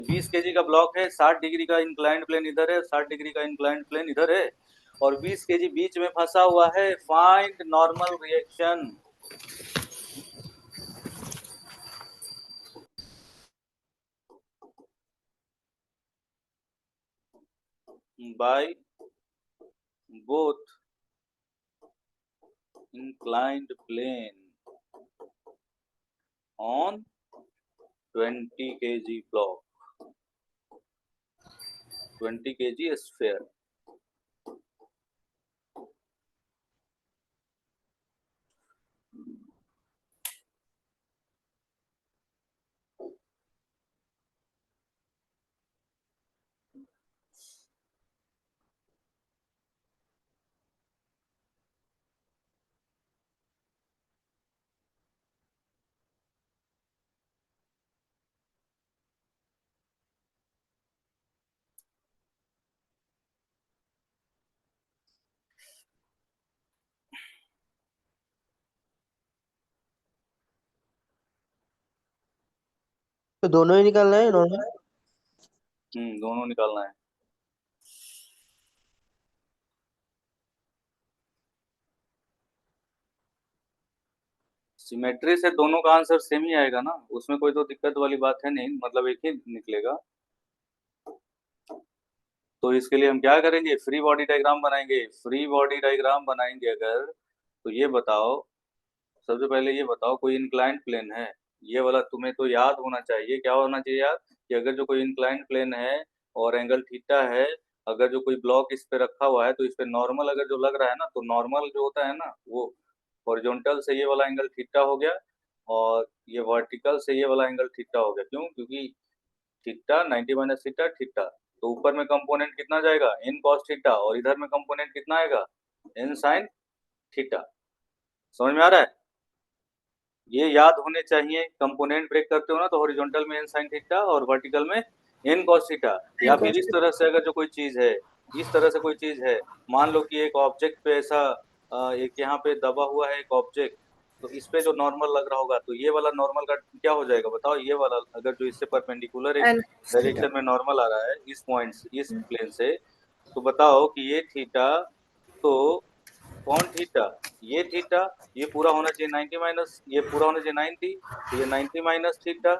20 KG का block है, 60 degree का इंक्लाइंड प्लेन इधर है, 60 डिग्री का इंक्लाइंड प्लेन इधर है, और 20 केजी बीच में फंसा हुआ है। Find normal reaction by both inclined plane on 20 kg block, 20 kg sphere. तो दोनों ही निकालना है नॉर्मल? दोनों निकालना है। सिमेट्री से दोनों का आंसर सेम ही आएगा ना, उसमें कोई तो दिक्कत वाली बात है नहीं, मतलब एक ही निकलेगा। तो इसके लिए हम क्या करेंगे, फ्री बॉडी डायग्राम बनाएंगे। फ्री बॉडी डायग्राम बनाएंगे अगर, तो ये बताओ, सबसे पहले ये बताओ, कोई इंक्लाइंड प्लेन है, ये वाला तुम्हें तो याद होना चाहिए। क्या होना चाहिए याद, कि अगर जो कोई इंक्लाइंड प्लेन है और एंगल थीटा है, अगर जो कोई ब्लॉक इस पे रखा हुआ है, तो इस पे नॉर्मल अगर जो लग रहा है ना, तो नॉर्मल जो होता है ना, वो हॉरिजॉन्टल से ये वाला एंगल थीटा हो गया, और ये वर्टिकल से ये वाला एंगल थीटा हो गया। क्यों, क्योंकि थीटा 90 माइनस थीटा थीटा, तो ऊपर में कंपोनेंट कितना जाएगा, इन कॉस थीटा, और इधर में कंपोनेंट कितना आएगा, इन साइन थीटा। समझ में आ रहा है, ये याद होने चाहिए। कंपोनेंट ब्रेक करते हो ना, तो हॉरिजॉन्टल में एन साइन थीटा और वर्टिकल में एन कॉस थीटा। या फिर इस तरह से अगर जो कोई चीज है, इस तरह से कोई चीज है, मान लो कि एक ऑब्जेक्ट पे ऐसा एक यहाँ पे दबा हुआ है एक ऑब्जेक्ट, तो इस पे जो नॉर्मल लग रहा होगा, तो ये वाला नॉर्मल का क्या हो जाएगा बताओ, ये वाला अगर जो इससे परपेंडिकुलर एक एन थीटा। डायरेक्शन में नॉर्मल आ रहा है इस पॉइंट इस प्लेन से, तो बताओ कि ये थीटा, तो कौन थीटा, ये थीटा, ये पूरा होना चाहिए 90 माइनस, ये पूरा होना चाहिए 90, तो ये 90 माइनस थीटा,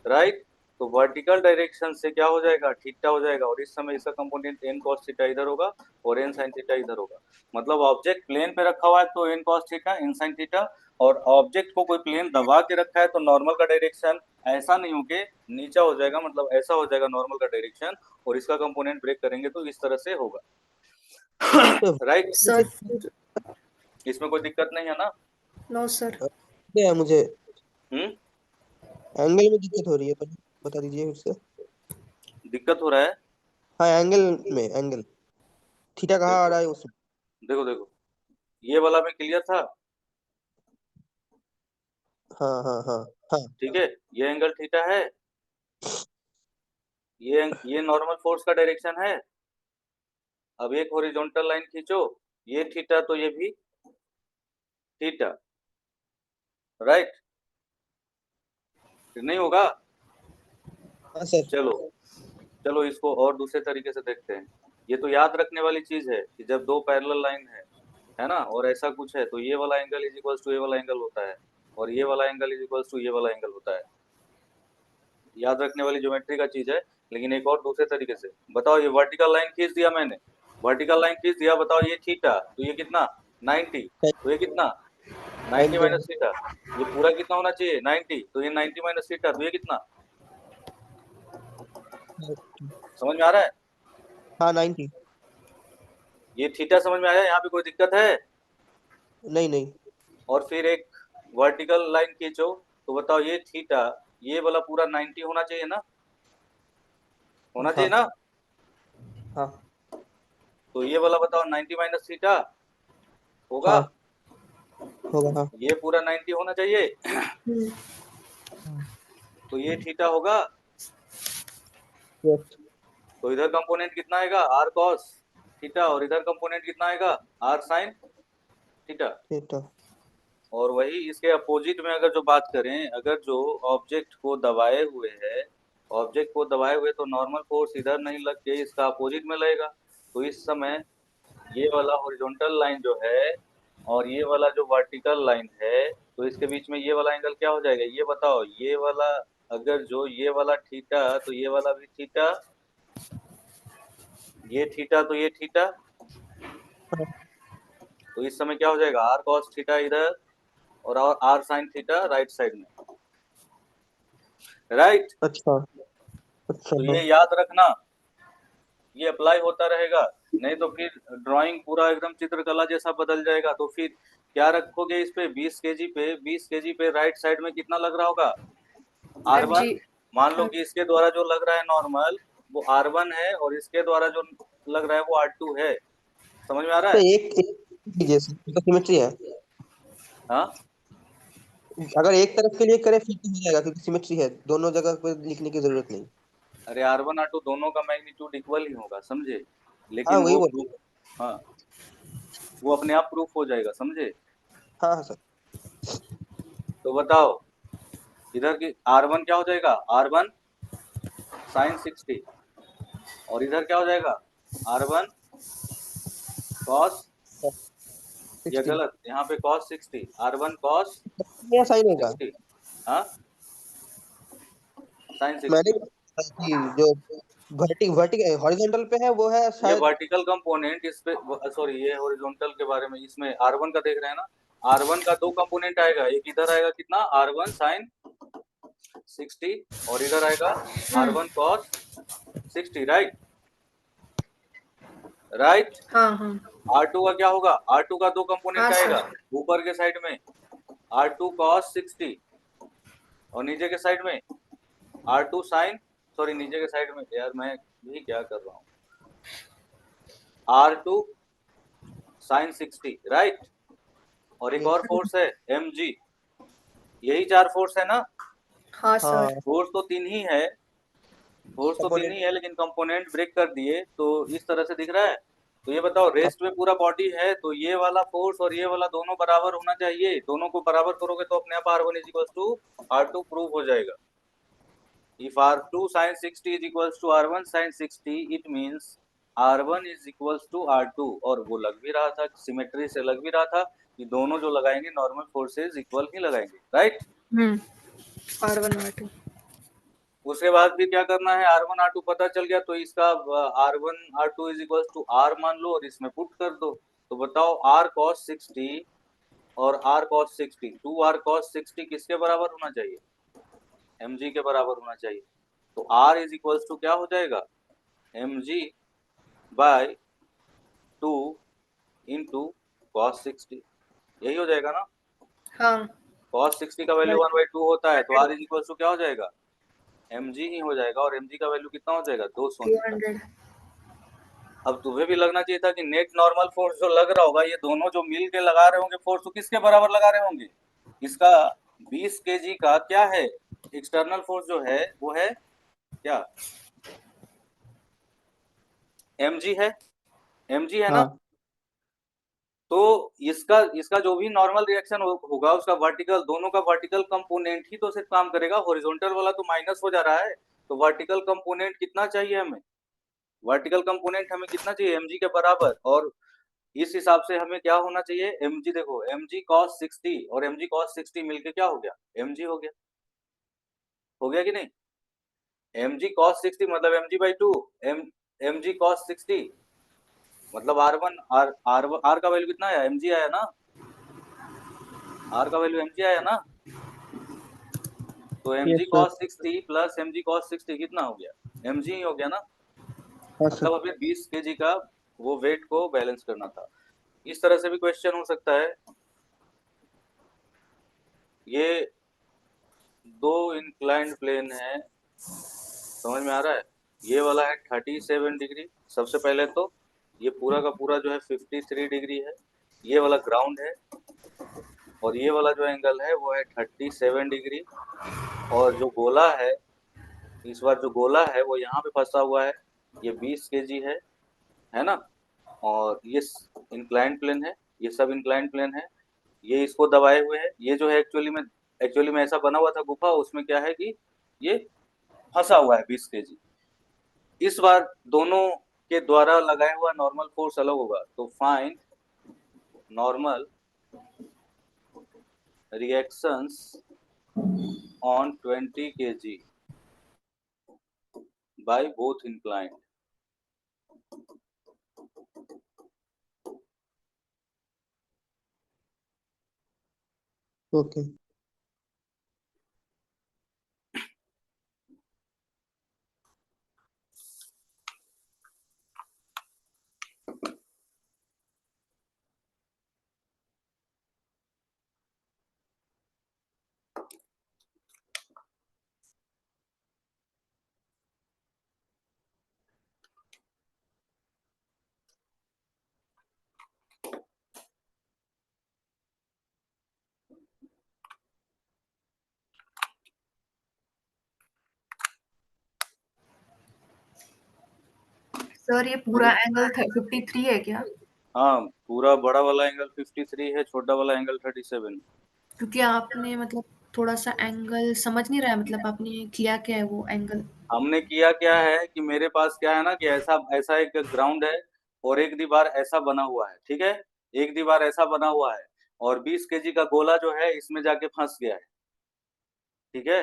राइट। तो वर्टिकल डायरेक्शन से क्या हो जाएगा, थीटा हो जाएगा, और इस समय इसका कंपोनेंट एन कॉस थीटा इधर होगा और एन साइन थीटा इधर होगा। मतलब ऑब्जेक्ट प्लेन पे रखा हुआ है तो N cos theta N sine theta, और ऑब्जेक्ट को कोई प्लेन दबा के रखा है तो नॉर्मल का डायरेक्शन ऐसा नहीं होके नीचा हो जाएगा, मतलब ऐसा हो जाएगा नॉर्मल का डायरेक्शन, और इसका कंपोनेंट ब्रेक करेंगे तो इस तरह से होगा। तो राइट, सर इसमें कोई दिक्कत नहीं है ना। No sir. क्या मुझे हम्म, एंगल में दिक्कत हो रही है, पर बता दीजिए फिर से। दिक्कत हो रहा है। हाँ, एंगल में, एंगल थीटा कहाँ आ देखो रहा है उसमें? देखो देखो, ये वाला में क्लियर था, हाँ हाँ हाँ हाँ ठीक है, ये एंगल थीटा है, ये नॉर्मल फोर्स का डायरेक्शन है। अब एक हॉरिजॉन्टल लाइन खींचो, ये थीटा तो ये भी थीटा, राइट, फिर नहीं होगा। हाँ सर। चलो चलो इसको और दूसरे तरीके से देखते हैं। ये तो याद रखने वाली चीज है कि जब दो पैरेलल लाइन है ना, और ऐसा कुछ है, तो ये वाला एंगल इज इक्वल्स टू ये वाला एंगल होता है, और ये वाला एंगल इज इक्वल्स टू ये वाला एंगल होता है। याद रखने वाली ज्योमेट्री का चीज है। लेकिन एक और दूसरे तरीके से बताओ, ये वर्टिकल लाइन खींच दिया मैंने, वर्टिकल लाइन खींच दिया, बताओ ये थीटा, तो ये कितना 90, तो ये कितना 90 एंगल माइनस थीटा, ये पूरा कितना होना चाहिए 90, तो ये 90 माइनस थीटा, तो ये कितना, समझ में आ रहा है, हाँ 90। ये थीटा समझ में आया, यहाँ पे कोई दिक्कत है। नहीं नहीं। और फिर एक वर्टिकल लाइन खींचो, तो बताओ ये थीटा, ये वाला पूरा 90 होना चाहिए ना, होना चाहिए हाँ ना, हाँ तो ये वाला बताओ 90 माइनस थीटा होगा, हाँ होगा हाँ। ये पूरा 90 होना चाहिए। तो ये थीटा होगा, यस। तो इधर कंपोनेंट कितना आएगा, आर कॉस थीटा, और इधर कंपोनेंट कितना आएगा, आर साइन थीटा। थीटा। और वही इसके अपोजिट में अगर जो बात करें, अगर जो ऑब्जेक्ट को दबाए हुए है ऑब्जेक्ट को दबाए हुए तो नॉर्मल फोर्स इधर नहीं लग के इसका अपोजिट में लगेगा। तो इस समय ये वाला हॉरिजॉन्टल लाइन जो है और ये वाला जो वर्टिकल लाइन है, तो इसके बीच में ये वाला एंगल क्या हो जाएगा ये बताओ। ये वाला अगर जो ये वाला थीटा तो ये वाला भी थीटा, ये थीटा तो ये थीटा, तो इस समय क्या हो जाएगा आर कॉस थीटा इधर और R sine theta right side में, राइट। अच्छा अच्छा। तो हाँ ये याद रखना, ये अप्लाई होता रहेगा, नहीं तो फिर ड्राइंग पूरा एकदम चित्रकला जैसा बदल जाएगा। तो फिर क्या रखोगे इस पे 20 kg पे, 20 kg पे राइट साइड में कितना लग रहा होगा R1। mg। मान लो हाँ कि इसके द्वारा जो लग रहा है नॉर्मल वो R1 है और इसके द्वारा जो लग रहा है वो R2 है। समझ में आ रहा तो है? एक एक लीजिए, सिमेट्री है। हाँ अगर एक तरफ के लिए करे फिर तो हो जाएगा, क्योंकि सिमेट्री है, दोनों जगह पे लिखने की जरूरत नहीं। अरे R1 R2 दोनों का मैग्नीट्यूड इक्वल ही होगा, समझे, हाँ लेकिन वही वो बोल रहा प्रूफ, हूँ। हाँ वो अपने आप प्रूफ हो जाएगा, समझे। हाँ हाँ सर। तो बताओ इधर की R1 क्या हो जाएगा R1 साइन 60 और इधर क्या हो जाएगा R1 कॉस, या 60 गलत यहाँ पे कॉस 60, R1 कॉस मेरा साइन होगा। 60, हाँ साइन मैंने 60। कि जो वर्टिक हॉरिजॉन्टल पे है वो है ये शायद। वर्टिकल कंपोनेंट इस पे, सॉरी ये हॉरिजॉन्टल के बारे में, इसमें R1 का देख रहे हैं ना, R1 का दो कंपोनेंट आएगा, एक इधर आएगा कितना R1 साइन 60 और इधर आएगा R1 कॉस 60, राइट, राइट। हाँ हाँ R2 का क्या होगा R2 का दो हाँ कंपोनेंट सर। आएगा, ऊपर के साइड में R2 कॉस 60 और नीचे के साइड में R2 साइन, सॉरी नीचे के साइड में यार मैं भी क्या कर रहा हूँ, R2 साइन 60, राइट। और एक और यस। फोर्स है mg, यही चार फोर्स है ना। हाँ हाँ सर। फोर्स तो तीन ही है, फोर्स तो तीन कंपोनेंट। ही है लेकिन कंपोनेंट ब्रेक कर दिए तो इस तरह से दिख रहा है। तो ये बताओ रेस्ट में पूरा बॉडी है तो ये वाला फोर्स और ये वाला दोनों बराबर होना चाहिए, दोनों को बराबर करोगे तो अपने आप R1 is equal to R2 prove हो जाएगा। If R2 sin 60 is equals to R1 sin 60, it means R1 is equals to R2। और वो लग भी रहा था, सिमेट्री से लग भी रहा था कि दोनों जो लगाएंगे नॉर्मल फोर्सेज इक्वल ही लगाएंगे, राइट। R1 R2। उसके बाद फिर क्या करना है R1 R2 पता चल गया तो इसका R1 R2 is equal to R मान लो और इसमें पुट कर दो। तो बताओ R cos 60 और R cos 60, 2R cos 60 किसके बराबर होना चाहिए mg के बराबर होना चाहिए। तो R इज इक्वल टू क्या हो जाएगा mg बाय 2 इंटू कॉस 60, यही हो जाएगा ना। हाँ cos 60 का वैल्यू 1/2 होता है तो R इज इक्वल टू क्या हो जाएगा mg ही हो जाएगा और mg का वैल्यू कितना हो जाएगा 200 न्यूटन। 200। अब तुम्हें भी लगना चाहिए था कि नेट नॉर्मल फोर्स जो लग रहा होगा ये दोनों जो मिल के लगा रहे होंगे फोर्स तो किसके बराबर लगा रहे होंगे, इसका 20 kg का क्या है एक्सटर्नल फोर्स जो है वो है क्या mg है, mg है ना। हाँ तो इसका इसका जो भी नॉर्मल रिएक्शन होगा उसका वर्टिकल, दोनों का वर्टिकल कंपोनेंट ही तो सिर्फ काम करेगा, हॉरिजॉन्टल वाला तो माइनस हो जा रहा है। तो वर्टिकल कंपोनेंट कितना चाहिए हमें, वर्टिकल कंपोनेंट हमें कितना चाहिए mg के बराबर। और इस हिसाब से हमें क्या होना चाहिए mg, देखो mg cos 60 और mg cos 60 मिलके क्या हो गया mg हो गया, हो गया कि नहीं। mg cos 60 मतलब mg by 2, mg cos 60 मतलब R1 R का वैल्यू कितना आया mg आया ना, R का वैल्यू mg आया ना। तो mg yes sir. cos 60 plus mg cos 60 कितना हो गया mg ही हो गया ना। हाँ सर। मतलब हमें 20 kg का वो वेट को बैलेंस करना था। इस तरह से भी क्वेश्चन हो सकता है। ये दो इंक्लाइंड प्लेन है, समझ में आ रहा है। ये वाला है 37 डिग्री, सबसे पहले तो ये पूरा का पूरा जो है 53 डिग्री है, ये वाला ग्राउंड है और ये वाला जो एंगल है वो है 37 डिग्री। और जो गोला है, इस बार जो गोला है वो यहाँ पे फंसा हुआ है, ये 20 kg है ना। और ये इंक्लाइंड प्लेन है, ये सब इंक्लाइंड प्लेन है, ये इसको दबाए हुए है। ये जो है एक्चुअली में ऐसा बना हुआ था गुफा, उसमें क्या है कि ये फंसा हुआ है 20 केजी। इस बार दोनों के द्वारा लगाया हुआ नॉर्मल फोर्स अलग होगा, तो find normal reactions on 20 kg by both inclined। Okay. Sir ये पूरा एंगल 53 है क्या? हाँ, पूरा बड़ा वाला एंगल 53 है, छोटा वाला एंगल 37। क्योंकि आपने मतलब थोड़ा सा एंगल समझ नहीं रहा है, मतलब आपने किया क्या है वो एंगल? हमने किया क्या है कि मेरे पास क्या है ना कि ऐसा ऐसा एक ग्राउंड है और एक दीवार ऐसा बना हुआ है, ठीक है। एक दीवार ऐसा बना हुआ है और 20 केजी का गोला जो है इसमें जाके फंस गया है, ठीक है।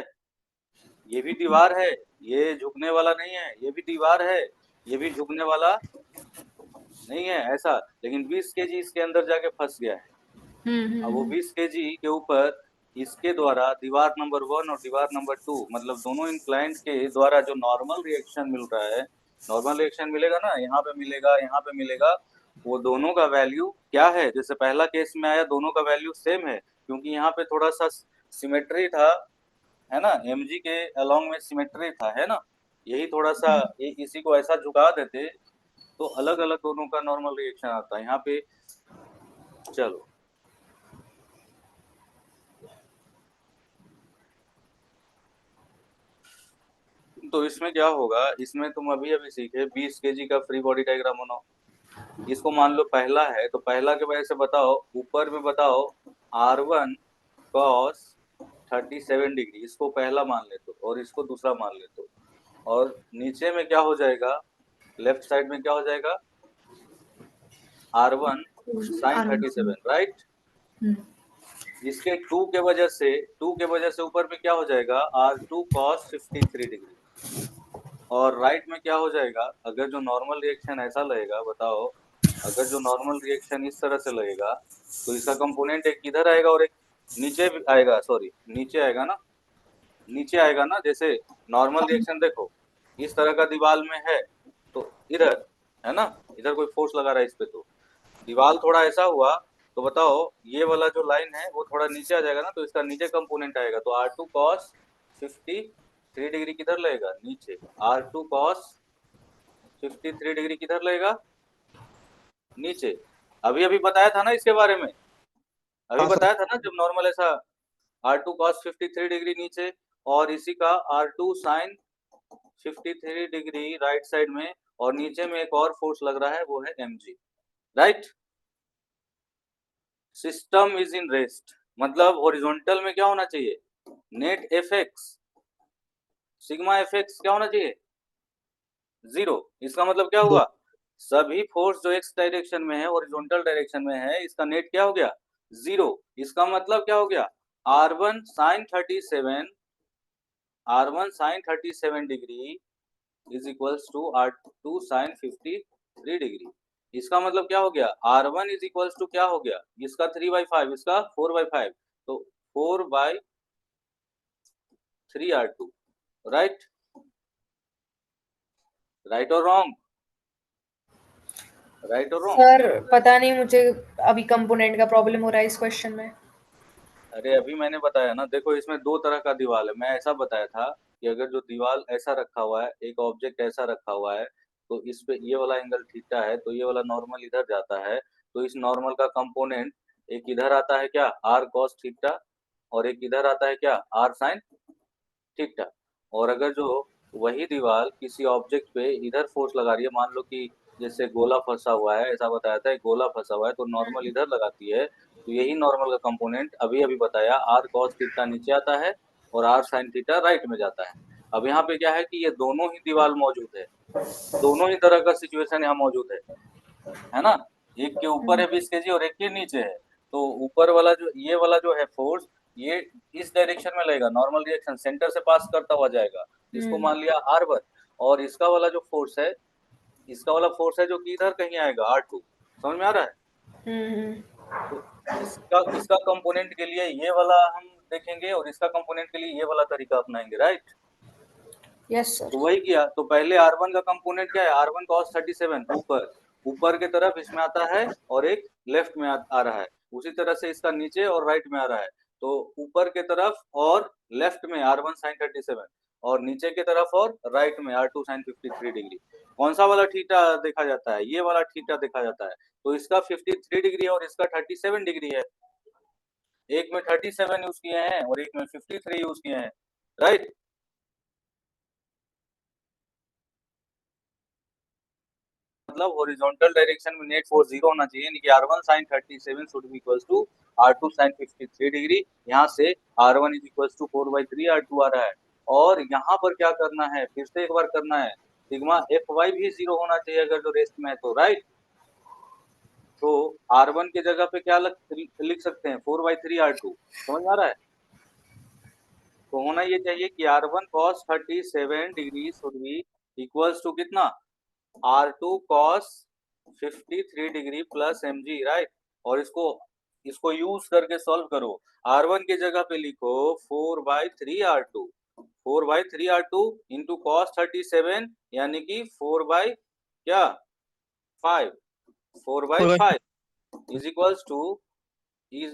ये भी दीवार है, ये झुकने वाला नहीं है, ये भी दीवार है, ये भी झुकने वाला नहीं है ऐसा, लेकिन 20 केजी इसके अंदर जाके फंस गया है। अब वो 20 केजी के ऊपर इसके द्वारा दीवार नंबर 1 और दीवार नंबर 2 मतलब दोनों इंक्लाइंट के द्वारा जो नॉर्मल रिएक्शन मिल रहा है, नॉर्मल रिएक्शन मिलेगा ना, यहाँ पे मिलेगा, यहाँ पे मिलेगा, वो दोनों का वैल्यू क्या है, जैसे पहला केस में आया दोनों का वैल्यू सेम है, क्योंकि यहाँ पे थोड़ा सा सिमेट्री था, है ना, mg के अलोंग में सिमेट्री था, है ना। यही थोड़ा सा इसी को ऐसा झुका देते तो अलग अलग दोनों का नॉर्मल रिएक्शन आता है यहाँ पे। चलो, तो इसमें क्या होगा, इसमें तुम अभी अभी सीखे 20 केजी का फ्री बॉडी डायग्राम बनाओ। इसको मान लो पहला है, तो पहला के वजह से बताओ, ऊपर में बताओ R1 cos 37 डिग्री, इसको पहला मान लेते हो और इसको दूसरा मान लेते हो, और नीचे में क्या हो जाएगा, लेफ्ट साइड में क्या हो जाएगा, R1 sin 37, राइट। इसके 2 के वजह से, 2 के वजह से ऊपर में क्या हो जाएगा, R2 cos 53 डिग्री, और राइट में क्या हो जाएगा, अगर जो नॉर्मल रिएक्शन ऐसा लगेगा, बताओ, अगर जो नॉर्मल रिएक्शन इस तरह से लगेगा तो इसका कंपोनेंट एक इधर आएगा और एक नीचे भी आएगा, सॉरी नीचे आएगा ना, नीचे आएगा ना। जैसे नॉर्मल रिएक्शन देखो, इस तरह का दीवार में है तो इधर है ना, इधर कोई फोर्स लगा रहा है इस पे, तो दीवार थोड़ा ऐसा हुआ तो बताओ ये वाला जो लाइन है वो थोड़ा नीचे आ जाएगा ना, तो इसका नीचे कंपोनेंट आएगा, तो R2 cos 53 डिग्री किधर लगेगा, नीचे। R2 cos 53 डिग्री किधर लगेगा, नीचे। अभी अभी बताया था ना इसके बारे में, अभी हाँ सर। बताया था ना, जब नॉर्मल ऐसा R2 cos 53 डिग्री नीचे, और इसी का R2 sin 53 degree right side में, और नीचे में एक और फोर्स लग रहा है वो है mg, right. System is in rest, मतलब हॉरिजॉन्टल में क्या होना चाहिए, नेट fx सिग्मा fx क्या होना चाहिए, 0। इसका मतलब क्या हुआ, सभी फोर्स जो एक्स डायरेक्शन में है, हॉरिजॉन्टल डायरेक्शन में है, इसका नेट क्या हो गया, 0। इसका मतलब क्या हो गया, R1 sin 37, R1 sin 37 degree is equals to R2 sin 53 degree. इसका मतलब क्या हो गया, R1 इज इक्वल्स टू क्या हो गया, इसका 3/5, इसका 4/5, तो 4/3R2, राइट। राइट और रॉन्ग, राइट और रॉन्ग। सर पता नहीं मुझे, अभी कंपोनेंट का प्रॉब्लम हो रहा है इस क्वेश्चन में। अरे अभी मैंने बताया ना, देखो इसमें दो तरह का दीवार है, मैं ऐसा बताया था कि अगर जो दीवार ऐसा रखा हुआ है, एक ऑब्जेक्ट ऐसा रखा हुआ है, तो इस पे ये वाला एंगल थीटा है, तो ये वाला नॉर्मल इधर जाता है, तो इस नॉर्मल का कंपोनेंट एक इधर आता है क्या, R cos थीटा, और एक इधर आता है क्या, R sin थीटा। और अगर जो वही दीवार किसी ऑब्जेक्ट पे इधर फोर्स लगा रही है, मान लो कि जैसे गोला फंसा हुआ है, ऐसा बताया था, एक गोला फंसा हुआ है, तो नॉर्मल इधर लगाती है, तो यही नॉर्मल का कंपोनेंट अभी अभी बताया, R cos थीटा नीचे आता है और R sin थीटा राइट में जाता है। अब यहाँ पे क्या है कि ये दोनों ही दीवार मौजूद है, दोनों ही तरह का सिचुएशन यहाँ मौजूद है ना। एक के ऊपर है 20 केजी और एक के नीचे है, तो ऊपर वाला जो ये वाला जो है फोर्स, ये इस डायरेक्शन में लगेगा, नॉर्मल रिएक्शन सेंटर से पास करता हुआ जाएगा, इसको मान लिया R1। और इसका वाला जो फोर्स है, इसका वाला फोर्स है जो कि इधर कहीं आएगा R2। समझ में आ रहा है? तो इसका इसका कंपोनेंट के लिए ये वाला हम देखेंगे और इसका कंपोनेंट के लिए ये वाला तरीका अपनाएंगे, राइट। Yes sir. तो वही किया, तो पहले R1 का कंपोनेंट क्या है, R1 cos 37 ऊपर, ऊपर के तरफ इसमें आता है और एक लेफ्ट में आ रहा है, उसी तरह से इसका नीचे और राइट में आ रहा है, तो ऊपर के तरफ और लेफ्ट में R1 sin 37 और नीचे के तरफ और राइट में R2 sin 53 डिग्री। कौन सा वाला थीटा देखा जाता है, ये वाला थीटा देखा जाता है। तो इसका 53 डिग्री और इसका 37 डिग्री है, एक में 37 यूज किए हैं और एक में 53 यूज किए हैं, राइट। मतलब हॉरिजॉन्टल डायरेक्शन में नेट फोर्स 0 होना चाहिए, यानी कि R1 sin 37 should be equals to R2 sin 53 degree. यहाँ से R1 is equals to 4/3 R2 आ रहा है। और यहाँ पर क्या करना है, फिर से एक बार करना है, सिग्मा Fy भी 0 होना चाहिए अगर जो रेस्ट में है तो, राइट। तो R1 के जगह पे क्या लिख सकते हैं, 4/3 R2। समझ में आ रहा है? तो होना ये चाहिए कि R1 cos 37 degree should be equals to कितना, R2 cos 53 degree plus mg, right. और इसको यूज करके सॉल्व करो। R1 की जगह पे लिखो 4/3 R2, 4/3 R2 इंटू cos 37 यानी कि 4/5, 4/5 इज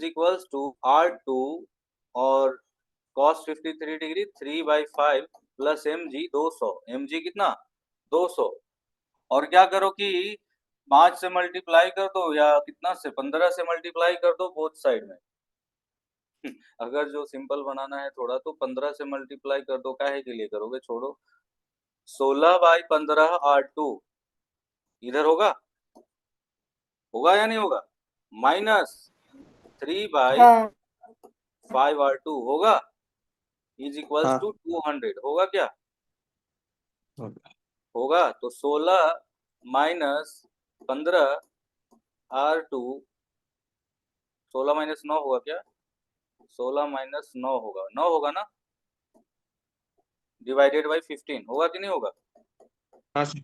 इक्वल्स टू R2 और cos 53 degree 3/5 plus mg 200, mg कितना 200। और क्या करो कि 5 से मल्टीप्लाई कर दो या कितना से 15 से मल्टीप्लाई कर दो बोथ साइड में। अगर जो सिंपल बनाना है थोड़ा तो 15 से मल्टीप्लाई कर दो, काहे के लिए करोगे, छोड़ो। 16/15 R2 इधर होगा या नहीं होगा, माइनस 3/5 R2 होगा, इज इक्वल्स टू 200 होगा क्या, होगा। तो 16 माइनस 15 R2, 16 माइनस 9 होगा क्या, 16 माइनस 9 होगा, 9 होगा ना, डिवाइडेड बाई 15 होगा कि नहीं होगा। हाँ सर।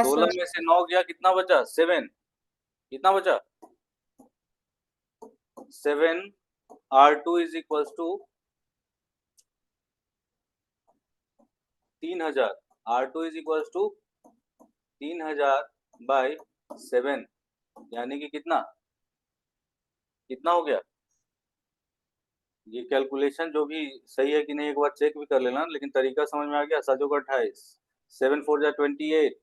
16 में से 9 गया, कितना बचा, 7, कितना बचा 7। R2 is equals to 3000, R2 is equals to 3000 by 7, यानी कि कितना कितना हो गया। ये कैलकुलेशन जो भी सही है कि नहीं एक बार चेक भी कर लेना, लेकिन तरीका समझ में आ गया। 7 का 28, 7 4 जा 28,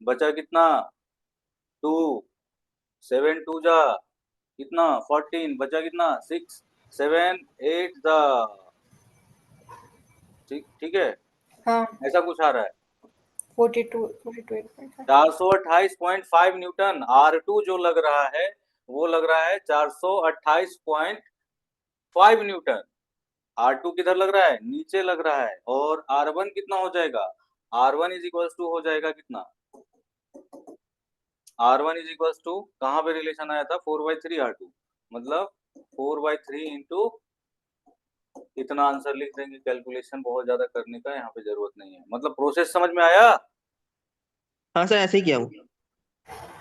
बचा कितना 2, 7 2 जा कितना 14, बचा कितना 6, 7 8 जा, ठीक है। हाँ ऐसा कुछ आ रहा है 42.5। 428.5 न्यूटन। R2 जो लग रहा है वो लग रहा है 428.5 न्यूटन। R2 किधर लग रहा है, नीचे लग रहा है। और R1 कितना हो जाएगा, R1 इज इक्वल्स टू हो जाएगा कितना, R1 इज इक्वल्स टू कहाँ पे रिलेशन आया था, 4/3 R2, मतलब 4/3 इंटू इतना आंसर लिख देंगे। कैलकुलेशन बहुत ज्यादा करने का यहाँ पे जरूरत नहीं है, मतलब प्रोसेस समझ में आया। हाँ सर, ऐसे ही किया हूँ।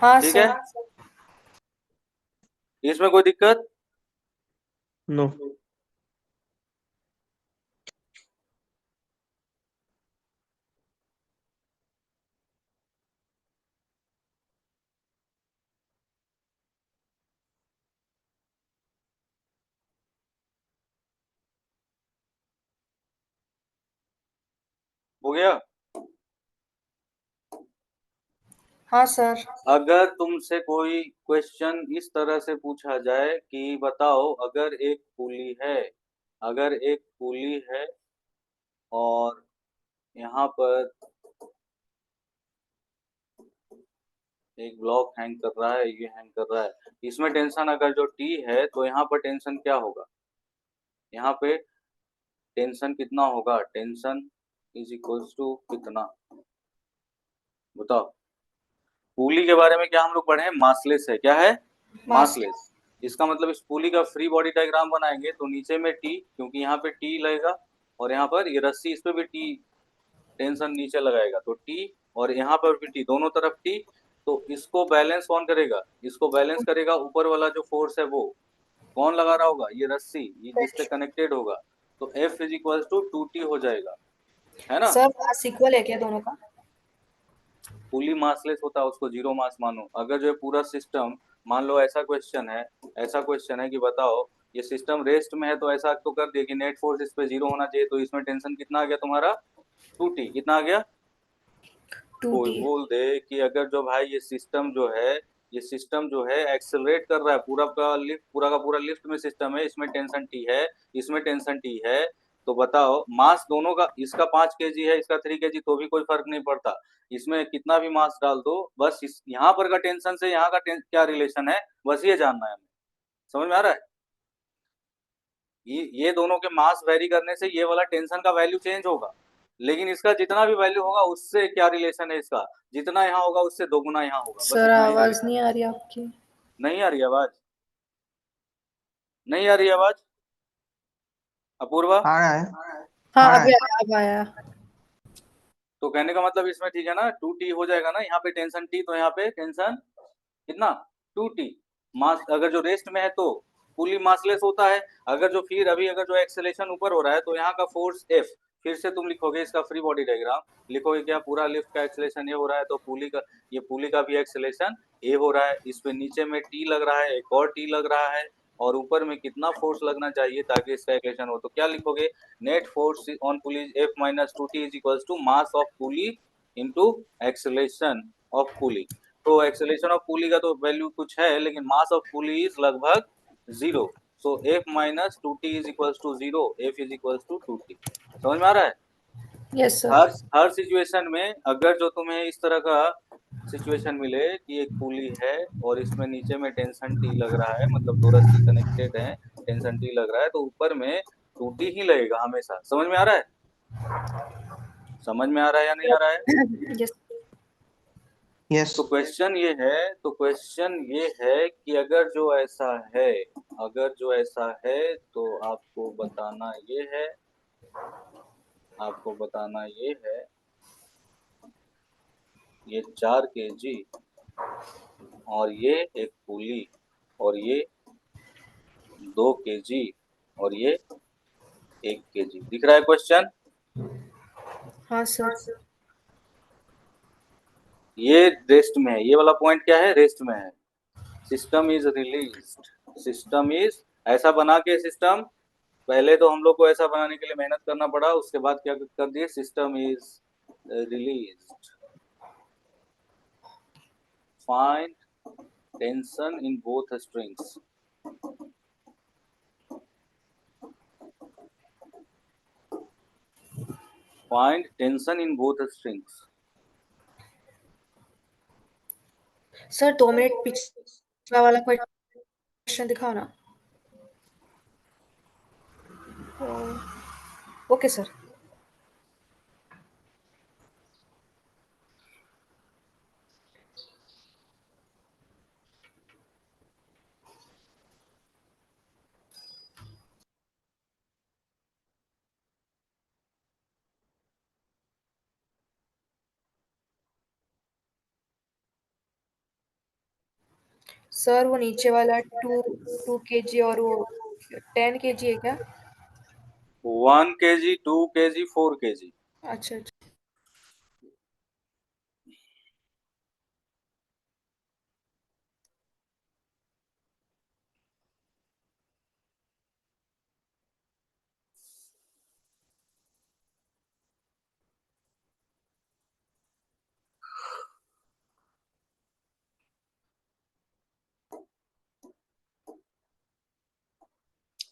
हाँ ठीक सर। है, इसमें कोई दिक्कत, नो। हो गया। हाँ सर। अगर तुमसे कोई क्वेश्चन इस तरह से पूछा जाए कि बताओ अगर एक पुली है, अगर एक पुली है और यहाँ पर एक ब्लॉक हैंग कर रहा है, ये हैंग कर रहा है, इसमें टेंशन अगर जो T है तो यहाँ पर टेंशन क्या होगा, यहाँ पे टेंशन कितना होगा, टेंशन इज इक्वल्स टू कितना, बताओ। पुली के बारे में क्या हम लोग पढ़े हैं, मासलेस है, क्या है, मासलेस। इसका मतलब इस पुली का फ्री बॉडी डायग्राम बनाएंगे तो नीचे में टी, क्योंकि यहाँ पे टी लगेगा और यहाँ पर ये रस्सी, इस पे भी टी, टेंशन नीचे लगाएगा तो टी, और यहाँ पर भी टी, दोनों तरफ टी। तो इसको बैलेंस कौन करेगा, इसको बैलेंस करेगा ऊपर वाला जो फोर्स है वो कौन लगा रहा होगा, ये रस्सी, ये जिससे कनेक्टेड होगा। तो F is equal to 2T हो जाएगा, है ना। सर मास इक्वल है क्या दोनों का? फुली मासलेस होता है उसको जीरो मास मानो। अगर जो है पूरा सिस्टम, मान लो ऐसा क्वेश्चन है, ऐसा क्वेश्चन है कि बताओ ये सिस्टम रेस्ट में है, तो ऐसा तो कर दिया कि नेट फोर्स इस पे जीरो होना चाहिए, तो इसमें टेंशन कितना आ गया तुम्हारा, 2T, कितना आ गया। 2T। कोई बोल दे कि अगर जो भाई ये सिस्टम जो है, ये सिस्टम जो है एक्सेलरेट कर रहा है, पूरा का पूरा लिफ्ट में सिस्टम है, इसमें टेंशन टी है, इसमें टेंशन टी है, तो बताओ मास दोनों का, इसका 5 kg है, इसका 3 kg, तो भी कोई फर्क नहीं पड़ता, इसमें कितना भी मास डाल दो, बस इस यहाँ पर का टेंशन से यहाँ का क्या रिलेशन है, बस ये जानना है हमें। समझ में आ रहा है। ये दोनों के मास वेरी करने से ये वाला टेंशन का वैल्यू चेंज होगा, लेकिन इसका जितना भी वैल्यू होगा उससे क्या रिलेशन है, इसका जितना यहाँ होगा उससे दोगुना यहाँ होगा, बस सर इतना ही आवाज रिलेशन। नहीं आ रही आपकी। नहीं आ रही आवाज, नहीं आ रही आवाज अपूर्वा। आ रहा है। हाँ आ रहा अभी है। आया, अब आया। तो कहने का मतलब इसमें ठीक है ना, 2T हो जाएगा ना, यहाँ पे टेंशन T, तो यहाँ पे टेंशन कितना, 2T। मास अगर जो रेस्ट में है तो पुली मासलेस होता है, अगर जो फिर अभी अगर जो एक्सेलेरेशन ऊपर हो रहा है तो यहाँ का फोर्स F, फिर से तुम लिखोगे इसका फ्री बॉडी डायग्राम, लिखोगे क्या, पूरा लिफ्ट का एक्सेलेरेशन ये हो रहा है, तो पुली का, ये पुली का भी एक्सेलेरेशन ए हो रहा है, इस पे नीचे में टी लग रहा है, एक और टी लग रहा है, और ऊपर में कितना फोर्स लगना चाहिए ताकि इसका एक्सेलेरेशन हो, तो क्या लिखोगे, net force on pulley F minus 2T is equals to mass of pulley into acceleration of pulley. तो एक्सेलेरेशन ऑफ पुली का तो वैल्यू कुछ है, लेकिन मास ऑफ पुली इज लगभग zero, so F minus 2T is equals to zero, F is equals to 2T। समझ में आ रहा है। Yes sir. हर सिचुएशन में अगर जो तुम्हें इस तरह का सिचुएशन मिले कि एक पुली है और इसमें नीचे में टेंशन टी लग रहा है, मतलब दो रस्सी कनेक्टेड है, टेंशन टी लग रहा है, तो ऊपर में 2T ही लगेगा हमेशा। समझ में आ रहा है, समझ में आ रहा है या नहीं आ रहा है। यस। यस। तो क्वेश्चन ये है, तो क्वेश्चन ये है कि अगर जो ऐसा है, अगर जो ऐसा है तो आपको बताना ये है, आपको बताना ये है, ये 4 kg और ये एक पुली और ये 2 kg और ये 1 kg, दिख रहा है क्वेश्चन। हाँ सर। ये रेस्ट में है, ये वाला पॉइंट क्या है, रेस्ट में है। System is released, system is, ऐसा बना के सिस्टम, पहले तो हम लोग को ऐसा बनाने के लिए मेहनत करना पड़ा, उसके बाद क्या कर दिए, system is released. Find tension in both strings, find tension in both strings. Sir 2 minute पिछला वाला क्वेश्चन दिखाओ ना। Okay sir. सर वो नीचे वाला 2 kg और वो 10 kg है क्या? 1 kg, 2 kg, 4 kg। अच्छा अच्छा।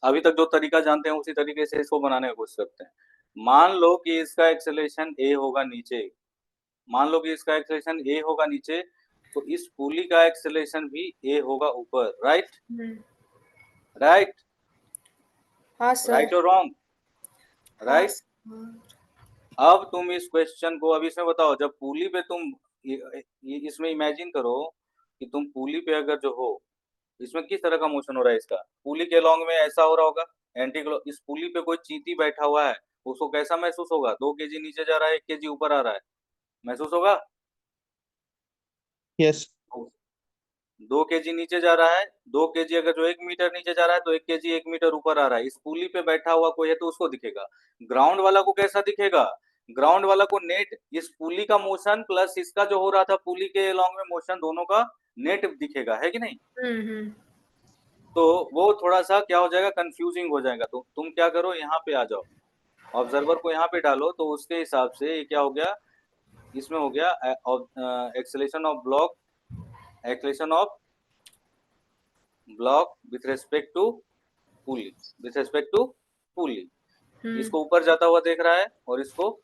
अभी तक जो तरीका जानते हैं उसी तरीके से इसको बनाने की कोशिश करते हैं। मान लो कि इसका एक्सेलेरेशन ए होगा नीचे, मान लो कि इसका एक्सेलेरेशन ए होगा नीचे, तो इस पुली का एक्सेलेरेशन भी ए होगा ऊपर, राइट, राइट, हाँ सर। राइट और रॉन्ग, राइट। हाँ अब तुम इस क्वेश्चन को अब इसमें बताओ, जब पुली पे तुम इसमें इमेजिन करो कि तुम पुली पे अगर जो हो, इसमें किस तरह का मोशन हो रहा है इसका, पुली के लॉन्ग में ऐसा हो रहा होगा, एंटी क्लॉक। इस पुली पे कोई चींटी बैठा हुआ है, उसको कैसा महसूस होगा, 2 kg नीचे जा रहा है, 1 kg ऊपर आ रहा है, महसूस होगा। यस 2 kg नीचे जा रहा है, 2 kg अगर जो 1 मीटर नीचे जा रहा है तो 1 kg 1 मीटर ऊपर आ रहा है। इस पुली पे बैठा हुआ कोई है तो उसको दिखेगा। ग्राउंड वाला को कैसा दिखेगा, ग्राउंड वाला को नेट इस पुली का मोशन प्लस इसका जो हो रहा था पुली के लॉन्ग में मोशन, दोनों का नेट दिखेगा, है कि नहीं। हम्म। तो वो थोड़ा सा क्या हो जाएगा, कंफ्यूजिंग हो जाएगा। तो तुम क्या करो, यहाँ पे आ जाओ, ऑब्जर्वर को यहाँ पे डालो, तो उसके हिसाब से ये क्या हो गया, इसमें हो गया acceleration of block, acceleration of block with respect to pulley, with respect to pulley. इसको ऊपर जाता हुआ देख रहा है और इसको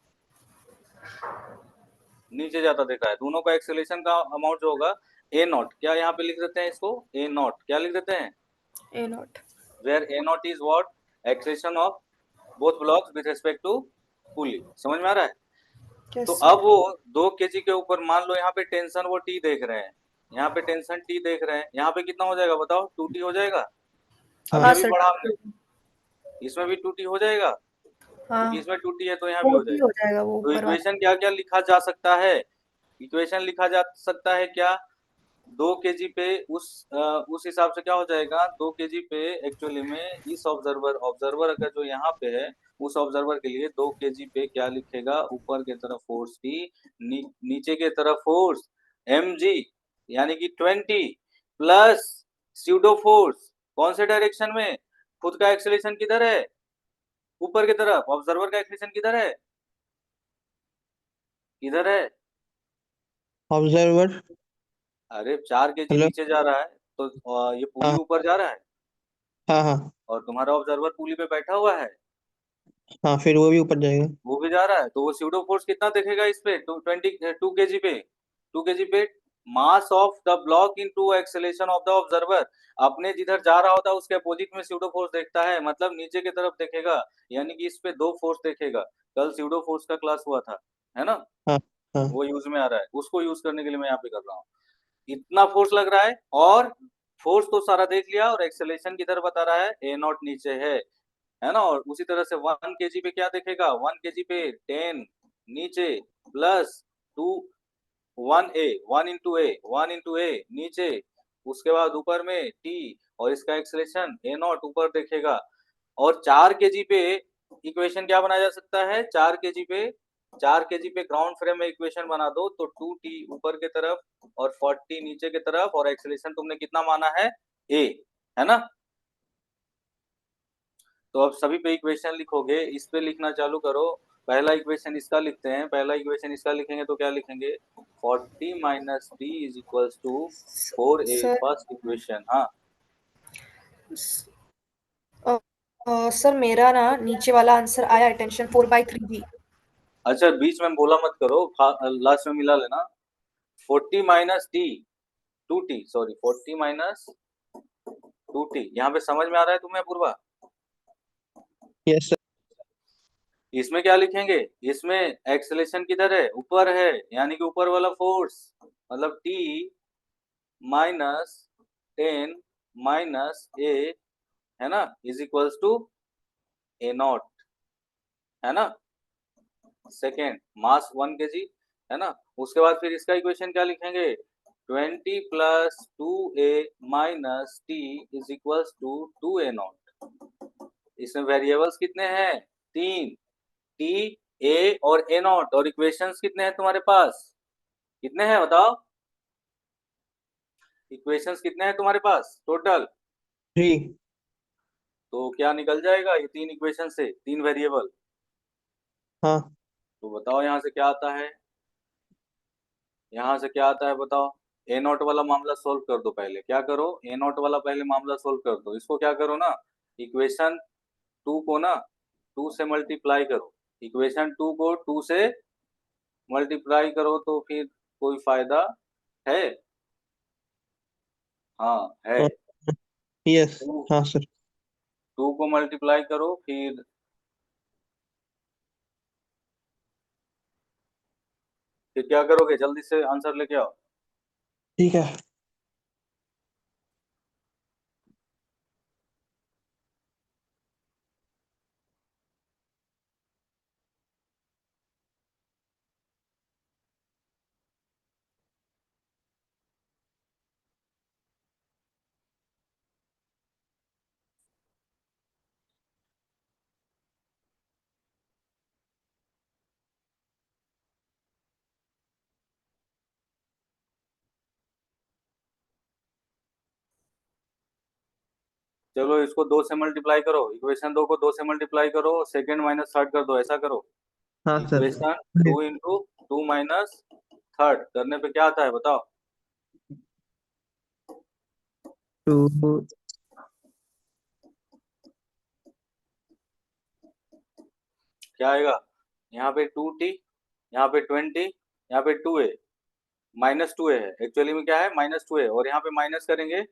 नीचे जाता देख रहा है। दोनों का एक्सेलेरेशन का अमाउंट जो होगा ए नॉट, क्या यहाँ पे लिख देते हैं इसको, ए नॉट क्या लिख देते हैं, a naught. Where a naught is what, acceleration of both blocks with respect to pulley. समझ में आ रहा है। यस तो सर। अब वो 2 kg के ऊपर मान लो यहाँ पे टेंशन वो टी देख रहे हैं, यहाँ पे टेंशन टी देख रहे हैं, यहाँ पे कितना हो जाएगा बताओ, 2T हो जाएगा। अभी हाँ अभी सर। पढ़ा हमने, इसमें भी 2T हो जाएगा, क्योंकि हाँ इसमें 2T है तो यहाँ भी हो 40 जाएगा। हो जाएगा वो तो ऊपर वाला। इक्वेशन क्या क्या लिखा जा सकता है, इक्वेशन लिखा जा सकता है क्या, 2 kg पे उस हिसाब से क्या हो जाएगा, 2 kg पे एक्चुअली में इस ऑब्जर्वर ऑब्जर्वर अगर जो यहाँ पे है, उस ऑब्जर्वर के लिए 2 kg पे क्या लिखेगा, ऊपर की तरफ फोर्स की, नीचे की तरफ फोर्स mg, यानी कि 20 प्लस स्यूडो फोर्स, कौन से डायरेक्शन में, खुद का एक्सेलेरेशन किधर है, ऊपर की तरफ, ऑब्जर्वर का एक्सेलेरेशन किधर है, किधर है। ऑब्जर्वर। अरे 4 kg हेलो। नीचे जा रहा है तो ये पुली हाँ ऊपर जा रहा है, हाँ हाँ और तुम्हारा ऑब्जर्वर पुली पे बैठा हुआ है, हाँ, फिर वो भी ऊपर जाएगा। वो भी जा रहा है। तो वो स्यूडो फोर्स कितना देखेगा इस पे, 2 kg पे, 2 kg पे mass of the block into acceleration of the observer. अपने जिधर जा रहा होता है उसके अपोजिट में स्यूडो फोर्स देखता है, मतलब नीचे की तरफ देखेगा, यानी कि इस पे 2 फोर्स देखेगा। कल स्यूडो फोर्स का क्लास हुआ था, है ना, हाँ हाँ वो यूज में आ रहा है, उसको यूज करने के लिए मैं यहाँ पे कर रहा हूँ। इतना फोर्स लग रहा है, और फोर्स तो सारा देख लिया, और एक्सेलेरेशन किधर बता रहा है, ए नॉट नीचे है ना। और उसी तरह से 1 kg पे क्या देखेगा, 1 kg पे 10 नीचे प्लस 2, 1 a, 1 into a नीचे, उसके बाद ऊपर में टी, और इसका एक्सेलेरेशन ए नॉट ऊपर देखेगा। और 4 kg पे इक्वेशन क्या बनाया जा सकता है, 4 kg पे ग्राउंड फ्रेम में इक्वेशन बना दो, तो 2T ऊपर के तरफ और 40 नीचे के तरफ, और एक्सेलेरेशन तुमने कितना माना है, ए, है ना। तो अब सभी पे इक्वेशन लिखोगे, इस पे लिखना चालू करो। पहला इक्वेशन इसका लिखते हैं, पहला इक्वेशन इसका लिखेंगे तो क्या लिखेंगे, 40 minus T is equals to 4a, sir first equation. हाँ सर मेरा ना नीचे वाला आंसर आया टेंशन 4/3 भी। अच्छा, बीच में बोला मत करो, लास्ट में मिला लेना। 40 minus T, 2T, sorry 40 minus 2T, यहाँ पे समझ में आ रहा है तुम्हें पूर्वा। Yes sir. इसमें क्या लिखेंगे, इसमें एक्सेलेरेशन किधर है, ऊपर है, यानी कि ऊपर वाला फोर्स, मतलब T माइनस 10 माइनस ए, है ना, is equals to A naught, है ना। सेकेंड मास 1 kg, है ना। उसके बाद फिर इसका इक्वेशन क्या लिखेंगे, 20 plus 2a minus T is equals to 2a naught. इसमें वेरिएबल्स कितने हैं, 3, टी, ए और ए नॉट, और इक्वेशंस कितने हैं तुम्हारे पास, कितने हैं बताओ, इक्वेशंस कितने हैं तुम्हारे पास टोटल। 3। तो क्या निकल जाएगा, ये 3 इक्वेशन से 3 वेरिएबल। हाँ तो बताओ यहाँ से क्या आता है, यहाँ से क्या आता है बताओ। ए नॉट वाला मामला सोल्व कर दो, पहले क्या करो, ए नॉट वाला पहले मामला सोल्व कर दो। इसको क्या करो ना, इक्वेशन 2 को ना 2 से मल्टीप्लाई करो, इक्वेशन 2 को 2 से मल्टीप्लाई करो, तो फिर कोई फायदा है, हाँ है। हाँ यस। 2 हाँ सर। 2 को मल्टीप्लाई करो, फिर फिर क्या करोगे, जल्दी से आंसर लेके आओ। ठीक है। चलो इसको 2 से मल्टीप्लाई करो, इक्वेशन 2 को 2 से मल्टीप्लाई करो, सेकंड माइनस थर्ड कर दो, ऐसा करो। हाँ sir. Equation 2 into 2 minus third करने पे क्या आता है बताओ। 2 क्या आएगा, यहाँ पे 2t, यहाँ पे 20, यहाँ पे 2a, -2a है, एक्चुअली में क्या है -2a, और यहाँ पे माइनस करेंगे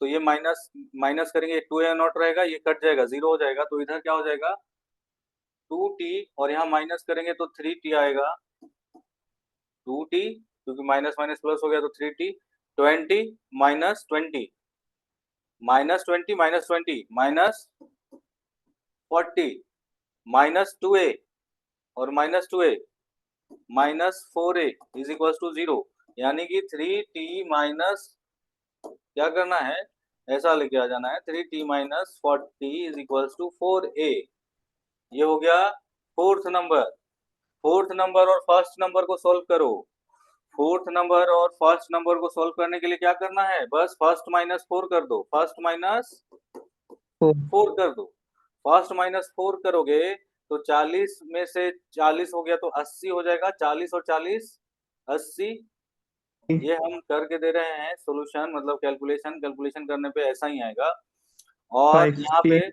तो ये माइनस माइनस करेंगे 2a नॉट रहेगा, ये कट जाएगा, जीरो हो जाएगा, तो इधर क्या हो जाएगा 2t, और यहाँ माइनस करेंगे तो 3t आएगा, 2t, क्योंकि माइनस माइनस प्लस हो गया तो 3t, 20 -20, -20 -20 -40, -2a, और -2a -4a is equal to 0, यानी कि 3t माइनस, क्या करना है, ऐसा लेके आ जाना है, 3t minus 40 is equal to 4a। ये हो गया फोर्थ नंबर। फोर्थ नंबर और फर्स्ट नंबर को सॉल्व करो। फोर्थ नंबर और फर्स्ट नंबर को सॉल्व करने के लिए क्या करना है, बस फर्स्ट माइनस 4 कर दो, फर्स्ट माइनस 4 4 कर दो। फर्स्ट माइनस 4 करोगे तो 40 में से 40 हो गया तो 80 हो जाएगा, 40 और 40 80। ये हम करके दे रहे हैं सॉल्यूशन, मतलब कैलकुलेशन, कैलकुलेशन करने पे ऐसा ही आएगा। और यहाँ 50 पे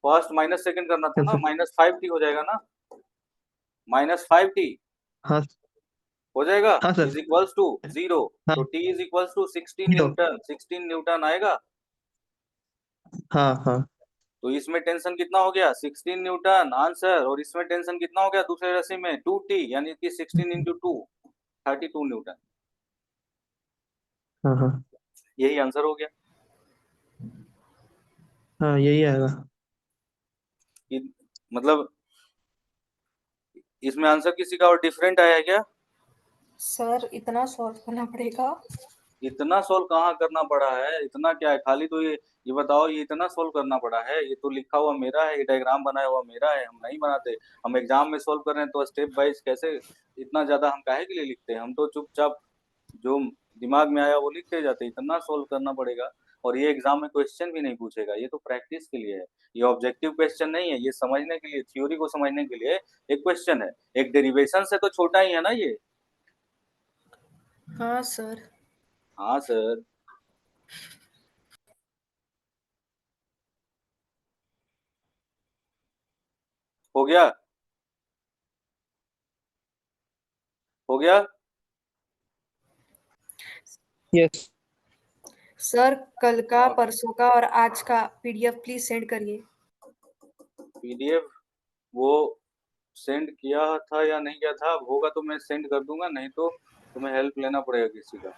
फर्स्ट माइनस सेकंड करना था ना, -5t हो जाएगा ना, -5t हाँ हो जाएगा, हाँ इज सर। Equals to 0। हाँ तो t is equals to 16 0 newton, 16 newton आएगा। हाँ हाँ तो इसमें टेंशन कितना हो गया, 16 न्यूटन आंसर, और इसमें टेंशन कितना हो गया दूसरे राशि में 2t, यानी कि 16 इंटू 2 32 न्यूटन। हाँ हाँ यही आंसर हो गया। हाँ यही आएगा। कि मतलब इसमें आंसर किसी का और डिफरेंट आया क्या। सर इतना सॉल्व करना पड़ेगा। इतना सोल्व कहाँ करना पड़ा है, इतना क्या है, खाली तो ये बताओ, ये इतना सोल्व करना पड़ा है, ये तो लिखा हुआ मेरा है, ये डायग्राम बनाया हुआ मेरा है, हम नहीं बनाते। हम एग्जाम में सोल्व कर रहे हैं तो स्टेप वाइज कैसे, इतना ज्यादा हम काहे के लिए लिखते हैं, हम तो चुपचाप जो दिमाग में आया वो लिखते जाते, इतना सोल्व करना पड़ेगा। और ये एग्जाम में क्वेश्चन भी नहीं पूछेगा, ये तो प्रैक्टिस के लिए है, ये ऑब्जेक्टिव क्वेश्चन नहीं है, ये समझने के लिए, थ्योरी को समझने के लिए एक क्वेश्चन है, एक डेरिवेशन से तो छोटा ही है ना ये। हाँ सर। हाँ सर। हो गया, हो गया। यस। सर कल का, और परसों का और आज का पीडीएफ प्लीज सेंड करिए। पीडीएफ वो सेंड किया था या नहीं किया था, अब होगा तो मैं सेंड कर दूंगा, नहीं तो तुम्हें हेल्प लेना पड़ेगा किसी का।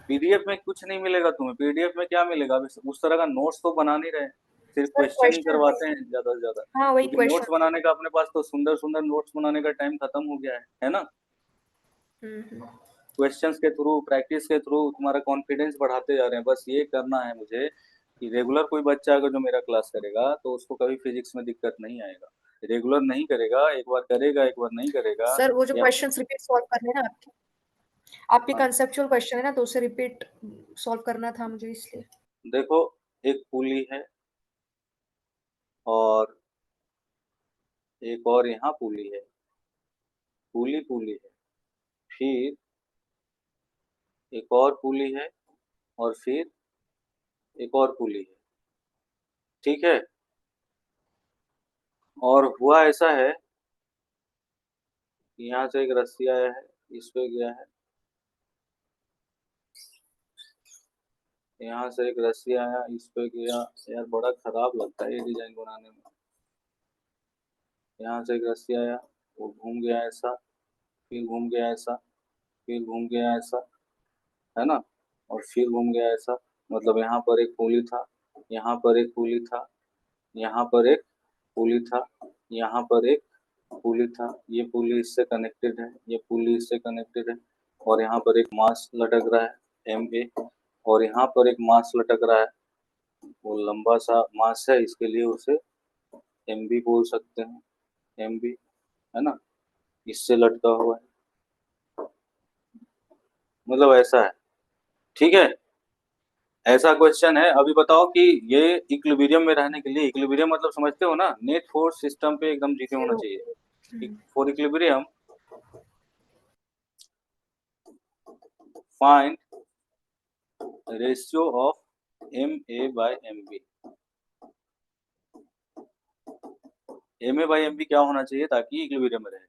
पीडीएफ में कुछ नहीं मिलेगा तुम्हें, पीडीएफ में क्या मिलेगा, अभी उस तरह का नोट्स तो बना नहीं रहे, सिर्फ सर क्वेश्चन ही क्वेश्चन, करवाते हैं ज्यादा से ज्यादा, हाँ वही क्योंकि क्वेश्चन। नोट्स बनाने का अपने पास तो सुंदर सुंदर नोट्स बनाने का टाइम खत्म हो गया है ना। हम्म। क्वेश्चंस के थ्रू, प्रैक्टिस के थ्रू तुम्हारा कॉन्फिडेंस बढ़ाते जा रहे हैं, बस ये करना है मुझे कि रेगुलर कोई बच्चा अगर जो मेरा क्लास करेगा तो उसको कभी फिजिक्स में दिक्कत नहीं आएगा। रेगुलर नहीं करेगा, एक बार करेगा एक बार नहीं करेगा, सर वो जो या क्वेश्चंस रिपीट सॉल्व करने हैं ना आपके, आपके हाँ, कंसेप्चुअल क्वेश्चन है ना, तो उसे रिपीट सॉल्व करना था मुझे इसलिए। देखो एक पुली है, और एक और यहाँ पुली है, पुली पुली है, फिर एक और पुली है, और फिर एक और पुली है, ठीक है। और हुआ ऐसा है कि यहाँ से एक रस्सी आया है, इस पे गया है, यहाँ से एक रस्सी आया इस पे गया, यार बड़ा खराब लगता है ये डिजाइन बनाने में। यहाँ से एक रस्सी आया, वो घूम गया ऐसा, फिर घूम गया ऐसा, फिर घूम गया ऐसा, है ना, और फिर घूम गया ऐसा, मतलब यहाँ पर एक पुली था, यहाँ पर एक पुली था, यहाँ पर एक पुली था, यहाँ पर एक पुली था, ये पुली इससे कनेक्टेड है, ये पुली इससे कनेक्टेड है, और यहाँ पर एक मास लटक रहा है MA, और यहाँ पर एक मास लटक रहा है, वो लंबा सा मास है, इसके लिए उसे MB बोल सकते हैं, MB, है ना, इससे लटका हुआ है, मतलब ऐसा है। ठीक है, ऐसा क्वेश्चन है। अभी बताओ कि ये इक्विलिब्रियम में रहने के लिए, इक्विलिब्रियम मतलब समझते हो ना, नेट फोर्स सिस्टम पे एकदम जीते होना 0। चाहिए। For equilibrium find ratio of MA/MB। MA/MB क्या होना चाहिए ताकि इक्विलिब्रियम में रहे?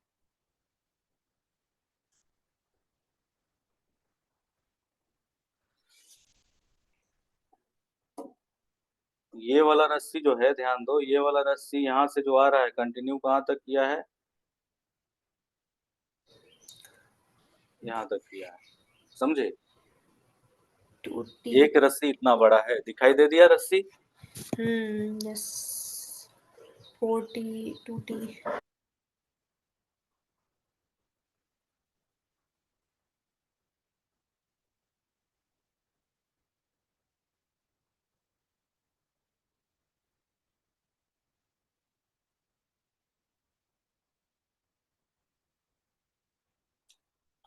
ये वाला रस्सी जो है, ध्यान दो, ये वाला रस्सी यहाँ से जो आ रहा है कंटिन्यू कहाँ तक किया है? यहाँ तक किया है, समझे? 2T। एक रस्सी इतना बड़ा है, दिखाई दे दिया रस्सी? यस। 4T 2T।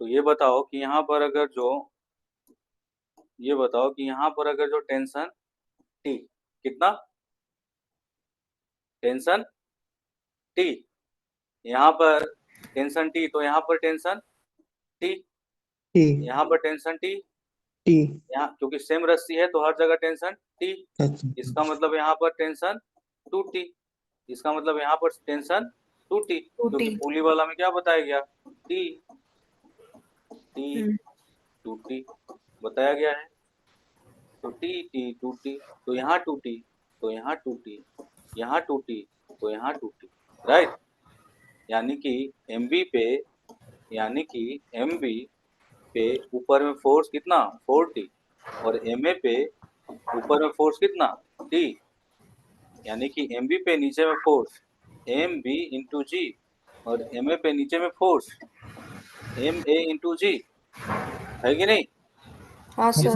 तो ये बताओ कि यहाँ पर अगर जो, ये बताओ कि यहाँ पर अगर जो टेंशन T, कितना टेंशन T, यहाँ पर टेंशन T, तो यहाँ पर टेंशन T, टी यहाँ पर टेंशन T, टी यहाँ क्योंकि सेम रस्सी है तो हर जगह टेंशन T, अच्छा इसका मतलब यहाँ पर टेंशन 2T, इसका मतलब यहाँ पर टेंशन 2T, 2T। क्योंकि पुली वाला में क्या बताया गया? T, T 2T बताया गया है, तो T 2T, तो यहाँ 2T, तो यहाँ 2T, यहाँ 2T, तो यहाँ 2T, राइट। यानी कि MB पे, यानी कि MB पे ऊपर में फोर्स कितना? 4T, और MA पे ऊपर में फोर्स कितना? T, यानी कि MB पे नीचे में फोर्स MB इंटू G, और MA पे नीचे में फोर्स MA इंटू G, है कि नहीं? हाँ सर।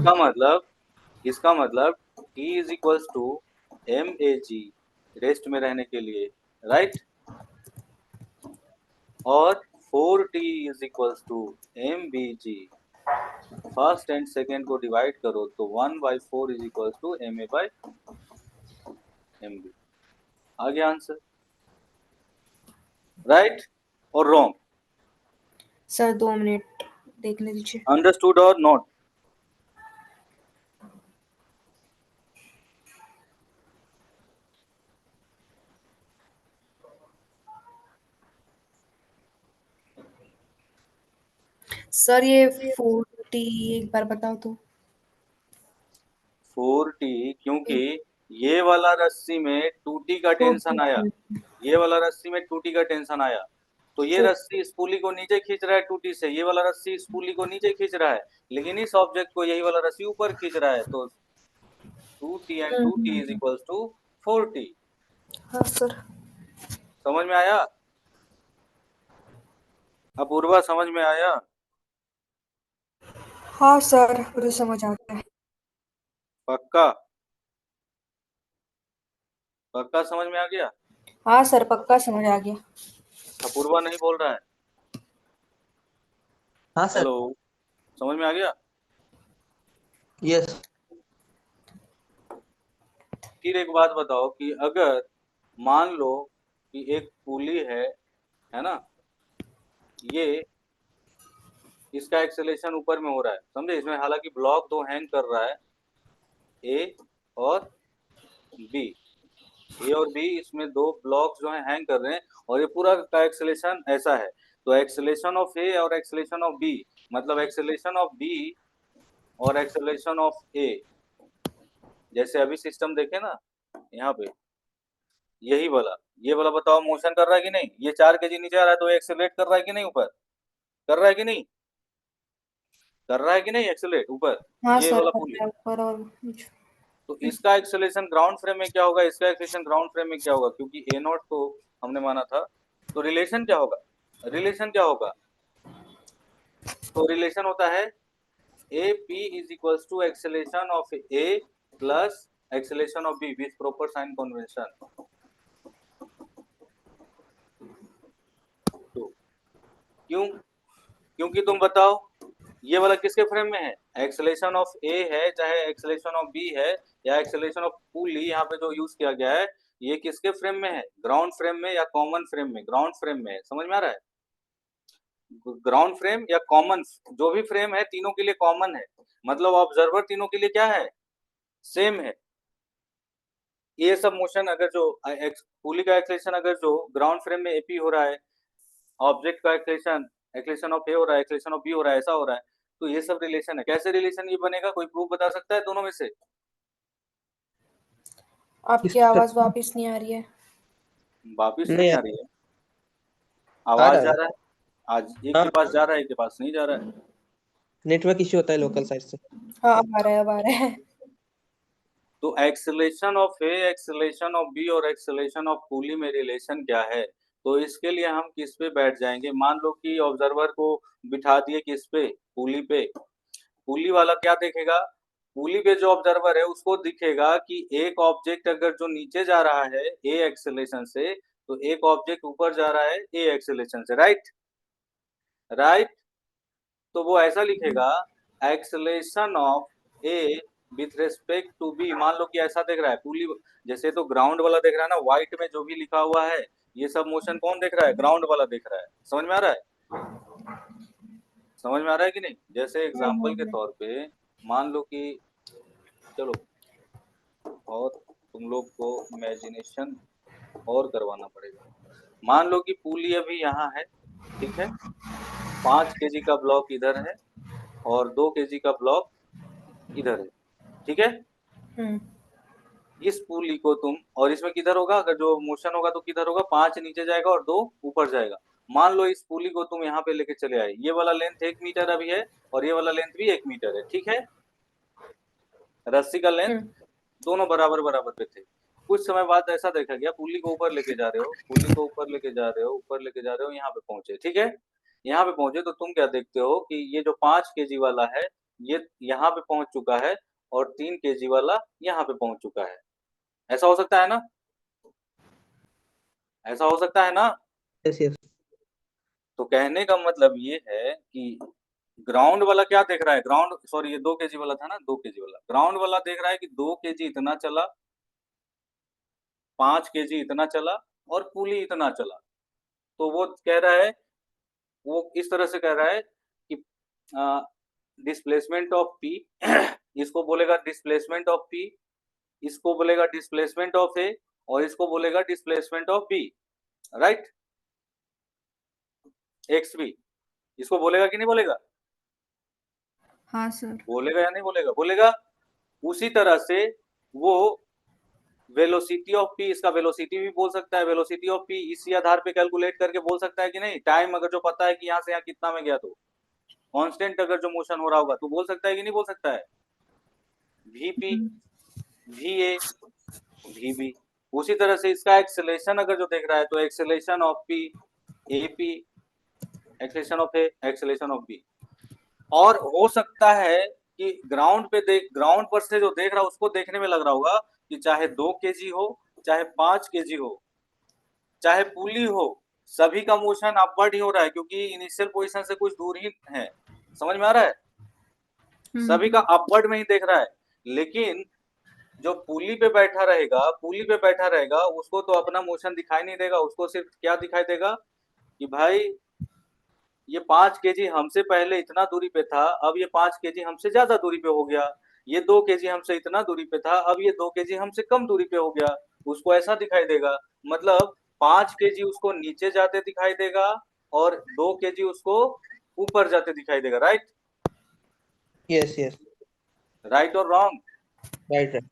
इसका मतलब T is equals to MAG, rest में रहने के लिए, राइट, और 4T is equals to MBG। First and second को डिवाइड करो तो 1/4 इज इक्वल्स टू MA/MB। आ गया आंसर, राइट और रॉन्ग? सर 2 मिनट देखने दीजिए। अंडरस्टूड और नॉट? सर ये 4T एक बार बताओ तो। 4T, क्योंकि ये वाला रस्सी में 2T का टेंशन आया, ये वाला रस्सी में 2T का टेंशन आया, तो ये रस्सी इस पुली को नीचे खींच रहा है 2T से, ये वाला रस्सी इस पुली को नीचे खींच रहा है, लेकिन इस ऑब्जेक्ट को यही वाला रस्सी ऊपर खींच रहा है, तो 2T and 2T is equals to 4T। हाँ सर। समझ में आया? अपूर्वा समझ में आया? हाँ सर मुझे समझ आता है। पक्का? पक्का समझ में आ गया? हाँ सर पक्का समझ आ गया। अपूर्वा नहीं बोल रहा है? हाँ सर। हेलो, समझ में आ गया? यस। फिर एक बात बताओ कि अगर मान लो कि एक पुली है ना, ये इसका एक्सेलेरेशन ऊपर में हो रहा है, समझे, इसमें हालांकि ब्लॉक दो हैंग कर रहा है, ए और बी, ए और बी, इसमें दो ब्लॉक जो है हैंग कर रहे हैं, और ये पूरा का एक्सेलेरेशन ऐसा है, तो एक्सेलेरेशन ऑफ ए और एक्सेलेरेशन ऑफ बी, मतलब एक्सेलेरेशन ऑफ बी और एक्सेलेरेशन ऑफ ए, जैसे अभी सिस्टम देखे ना यहाँ पे, यही वाला, ये वाला बताओ मोशन कर रहा है कि नहीं? ये 4 kg नीचे आ रहा है तो एक्सेलरेट कर रहा है कि नहीं ऊपर? कर रहा है कि नहीं? कर रहा है कि नहीं एक्सेलरेट ऊपर, हाँ ये सर, वाला कर पुली। रहा है ऊपर और नीचे। तो इसका एक्सेलेरेशन ग्राउंड फ्रेम में क्या होगा, इसका एक्सेलेरेशन ग्राउंड फ्रेम में क्या होगा, क्योंकि ए नॉट तो हमने माना था। तो रिलेशन क्या होगा, रिलेशन क्या होगा, तो रिलेशन होता है A P is equals to acceleration of A plus acceleration of B with proper sign convention. तो क्यों, क्योंकि तुम बताओ ये वाला किसके फ्रेम में है, एक्सेलेरेशन ऑफ ए है, चाहे एक्सेलेरेशन ऑफ बी है, या एक्सेलेरेशन ऑफ पुली यहाँ पे जो यूज किया गया है, ये किसके फ्रेम में है, ग्राउंड फ्रेम में या कॉमन फ्रेम में, ग्राउंड फ्रेम में है, समझ में आ रहा है, ग्राउंड फ्रेम या कॉमन, जो भी फ्रेम है तीनों के लिए कॉमन है, मतलब ऑब्जर्वर तीनों के लिए क्या है, सेम है। ये सब मोशन अगर जो पुली का एक्सेलेरेशन अगर जो ग्राउंड फ्रेम में एपी हो रहा है, ऑब्जेक्ट का एक्सेलेरेशन एक्सेलेरेशन ऑफ ए हो रहा है, एक्सेलेरेशन ऑफ बी हो रहा है, ऐसा हो रहा है, तो ये सब रिलेशन है। कैसे रिलेशन ये बनेगा, कोई प्रूफ बता सकता है दोनों में से? आपकी आवाज वापस नहीं आ रही है। वापिस नहीं नहीं आ आ रही है, आ आवाज रहा जा है। रहा है, आज एक हाँ के पास जा रहा है, एक के पास नहीं जा रहा है। नेटवर्क इश्यू होता है लोकल साइड से। हाँ, अब आ रहा है, अब आ रहा है। तो acceleration of A, acceleration of B और एक्सेलेरेशन ऑफ पुली में रिलेशन क्या है, तो इसके लिए हम किस पे बैठ जाएंगे, मान लो कि ऑब्जर्वर को बिठा दिए किस पे, पुली पे, पुली वाला क्या देखेगा, पुली पे जो ऑब्जर्वर है उसको दिखेगा कि एक ऑब्जेक्ट अगर जो नीचे जा रहा है ए एक्सेलेरेशन से, तो एक ऑब्जेक्ट ऊपर जा रहा है ए एक्सेलेरेशन से, राइट, राइट। तो वो ऐसा लिखेगा acceleration of A with respect to B, मान लो कि ऐसा देख रहा है पुली, जैसे तो ग्राउंड वाला देख रहा है ना, व्हाइट में जो भी लिखा हुआ है, ये सब मोशन कौन देख रहा है, ग्राउंड वाला देख रहा है, समझ में आ रहा है, समझ में आ रहा है कि नहीं। जैसे एग्जांपल के तौर पे मान लो कि, चलो और तुम लोग को इमेजिनेशन और करवाना पड़ेगा, मान लो कि पुली अभी यहाँ है, ठीक है, 5 kg का ब्लॉक इधर है और 2 kg का ब्लॉक इधर है, ठीक है। हम्म। इस पुली को तुम, और इसमें किधर होगा, अगर जो मोशन होगा तो किधर होगा, 5 नीचे जाएगा और 2 ऊपर जाएगा। मान लो इस पुली को तुम यहाँ पे लेके चले आए, ये वाला लेंथ 1 मीटर अभी है और ये वाला लेंथ भी 1 मीटर है, ठीक है, रस्सी का लेंथ दोनों बराबर बराबर पे थे। कुछ समय बाद ऐसा देखा गया पुली को ऊपर लेके जा रहे हो, पुली को ऊपर लेके जा रहे हो, ऊपर लेके जा रहे हो, यहाँ पे पहुंचे, ठीक है, यहाँ पे पहुंचे तो तुम क्या देखते हो कि ये जो 5 kg वाला है ये यहाँ पे पहुंच चुका है और 3 kg वाला यहाँ पे पहुंच चुका है, ऐसा हो सकता है ना, ऐसा हो सकता है ना। Yes yes. तो कहने का मतलब ये है कि ग्राउंड वाला क्या देख रहा है, ग्राउंड सॉरी ये 2 kg वाला था ना, 2 kg वाला, ग्राउंड वाला देख रहा है कि 2 kg इतना चला, 5 kg इतना चला और पुली इतना चला। तो वो कह रहा है, वो इस तरह से कह रहा है कि डिस्प्लेसमेंट ऑफ पी इसको बोलेगा डिस्प्लेसमेंट ऑफ पी, इसको बोलेगा डिस्प्लेसमेंट ऑफ ए और इसको बोलेगा displacement of B, right, X B, इसको बोलेगा कि नहीं बोलेगा, हाँ सर। बोलेगा या नहीं बोलेगा, बोलेगा। उसी तरह से वो वेलोसिटी ऑफ पी, इसका वेलोसिटी भी बोल सकता है, वेलोसिटी ऑफ पी इसी आधार पे कैलकुलेट करके बोल सकता है कि नहीं, टाइम अगर जो पता है कि यहाँ से यहाँ कितना में गया, तो कांस्टेंट अगर जो मोशन हो रहा होगा तो बोल सकता है कि नहीं बोल सकता है, VP V A V B. उसी तरह से इसका एक्सेलेरेशन अगर जो देख रहा है तो acceleration of P A P, acceleration of A, acceleration of B. और हो सकता है कि ग्राउंड पे देख, ग्राउंड पर से जो देख रहा है उसको देखने में लग रहा होगा कि चाहे 2 kg हो, चाहे 5 kg हो, चाहे पुली हो, सभी का मोशन अपवर्ड ही हो रहा है, क्योंकि इनिशियल पोजीशन से कुछ दूर ही है, समझ में आ रहा है, सभी का अपवर्ड में ही देख रहा है। लेकिन जो पुली पे बैठा रहेगा, पुली पे बैठा रहेगा, उसको तो अपना मोशन दिखाई नहीं देगा, उसको सिर्फ क्या दिखाई देगा कि भाई ये 5 kg हमसे पहले इतना दूरी पे था, अब ये 5 kg हमसे ज्यादा दूरी पे हो गया, ये 2 kg हमसे इतना दूरी पे था, अब ये 2 kg हमसे कम दूरी पे हो गया, उसको ऐसा दिखाई देगा। मतलब 5 kg उसको नीचे जाते दिखाई देगा और 2 kg उसको ऊपर जाते दिखाई देगा, राइट, यस यस। राइट और रॉन्ग, राइट राइट।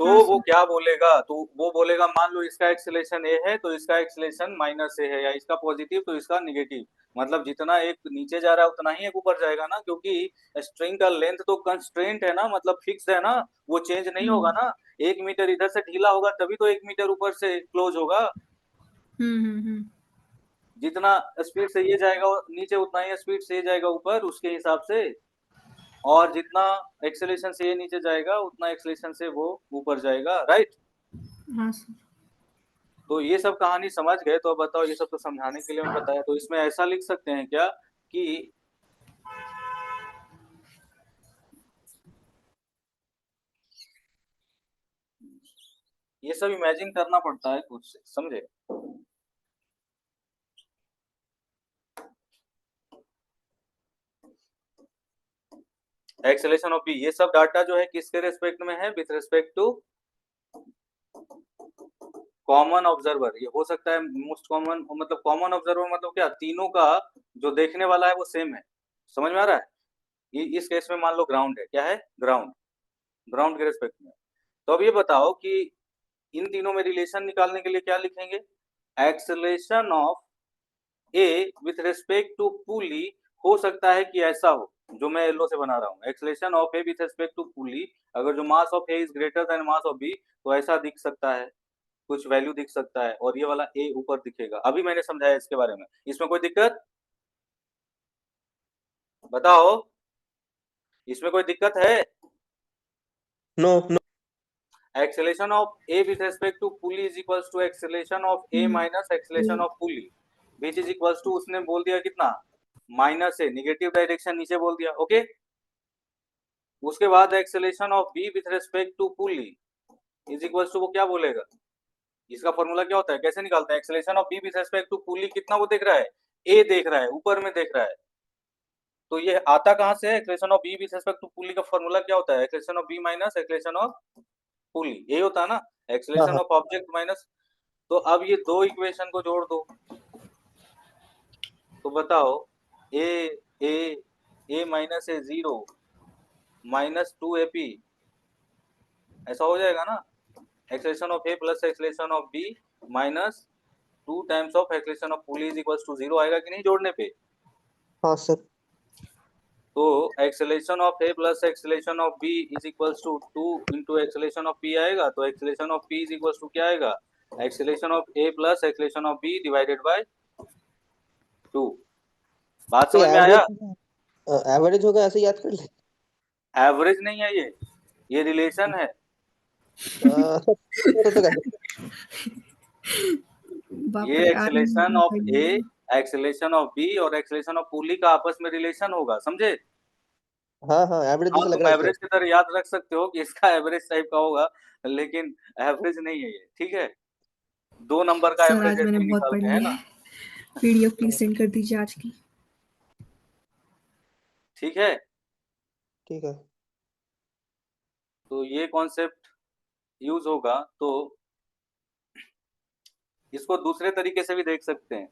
तो हाँ वो सर। क्या बोलेगा, तो वो बोलेगा मान लो इसका एक्सेलेरेशन ए है तो इसका एक्सेलेरेशन माइनस ए है, या इसका पॉजिटिव तो इसका निगेटिव। मतलब जितना एक नीचे जा रहा है उतना ही एक ऊपर जाएगा ना, क्योंकि स्ट्रिंग का लेंथ तो कंस्ट्रेंट है ना, मतलब फिक्स है ना, वो चेंज नहीं होगा ना। 1 मीटर इधर से ढीला होगा तभी तो 1 मीटर ऊपर से क्लोज होगा। हम्म। जितना स्पीड से ये जाएगा नीचे उतना ही स्पीड से ये जाएगा ऊपर उसके हिसाब से, और जितना एक्सेलेरेशन से ये नीचे जाएगा उतना एक्सेलेरेशन से वो ऊपर जाएगा, राइट। हाँ सर। तो ये सब कहानी समझ गए, तो अब बताओ, ये सब तो समझाने के लिए मैं बताया, तो इसमें ऐसा लिख सकते हैं क्या कि ये सब इमेजिन करना पड़ता है खुद से, समझे। एक्सेलेरेशन ऑफ बी, ये सब डाटा जो है किसके रेस्पेक्ट में है, with respect to common observer. ये हो सकता है मोस्ट कॉमन, मतलब कॉमन ऑब्जर्वर मतलब क्या, तीनों का जो देखने वाला है वो सेम है, समझ में आ रहा है। ये इस केस में मान लो ग्राउंड है, क्या है, ग्राउंड, ग्राउंड के रेस्पेक्ट में। तो अब ये बताओ कि इन तीनों में रिलेशन निकालने के लिए क्या लिखेंगे, acceleration of A with respect to pulley. हो सकता है कि ऐसा हो जो मैं येलो से बना रहा हूँ, acceleration of A with respect to pulley, अगर जो mass of A is greater than mass of B तो ऐसा दिख सकता है, कुछ वैल्यू दिख सकता है, और ये वाला ए ऊपर दिखेगा। अभी मैंने समझाया इसके बारे में, इसमें कोई दिक्कत बताओ, इसमें कोई दिक्कत है। No no. Acceleration of A with respect to pulley is equals to acceleration of A minus acceleration of pulley, which is equals to, उसने बोल दिया कितना, माइनस ए, निगेटिव डायरेक्शन नीचे बोल दिया, ओके। उसके बाद acceleration of B with respect to pulley is equals to, वो क्या बोलेगा, इसका फॉर्मूला क्या होता है, कैसे निकालते हैं, acceleration of B with respect to pulley कितना वो देख रहा है, ए देख रहा है, ऊपर में देख रहा है। तो ये आता कहां से है, acceleration of B with respect to pulley का फॉर्मूला क्या होता है, acceleration of B minus acceleration of pulley, ये होता है ना, हाँ एक्सेलेरेशन हाँ ऑफ ऑब्जेक्ट माइनस। तो अब ये दो इक्वेशन को जोड़ दो, तो बताओ A A A minus A zero minus 2 AP, ऐसा हो जाएगा ना, acceleration of A plus acceleration of B minus 2 times of acceleration of pulley is equals to 0 आएगा कि नहीं जोड़ने पे। हाँ सर। तो acceleration of A plus acceleration of B is equals to 2 into acceleration of P आएगा, तो acceleration of P is equals to क्या आएगा, acceleration of A plus acceleration of B divided by 2। बात ये समझ में आया। एवरेज होगा, ऐसे याद कर ले। एवरेज नहीं है ये रिलेशन है। तो कैसे? बाप ये रे acceleration of A, acceleration of B और एक्सेलेरेशन ऑफ पुली का आपस में रिलेशन होगा, समझे। हाँ हाँ, एवरेज हाँ जैसे लग तुम रहा है इसका। एवरेज की तरह याद रख सकते हो कि इसका एवरेज टाइप का होगा, लेकिन एवरेज नहीं है ये, ठीक है। 2 नंबर का सर एवरेज आज ऐसे मैंने ही बहुत पढ़ निकालते हैं लिया ना, है। पीडीएफ प्लीज सेंड कर दीजिए आज की। ठीक है। ठीक है। तो ये कॉन्सेप्ट यूज होगा, तो इसको दूसरे तरीके से भी देख सकते हैं,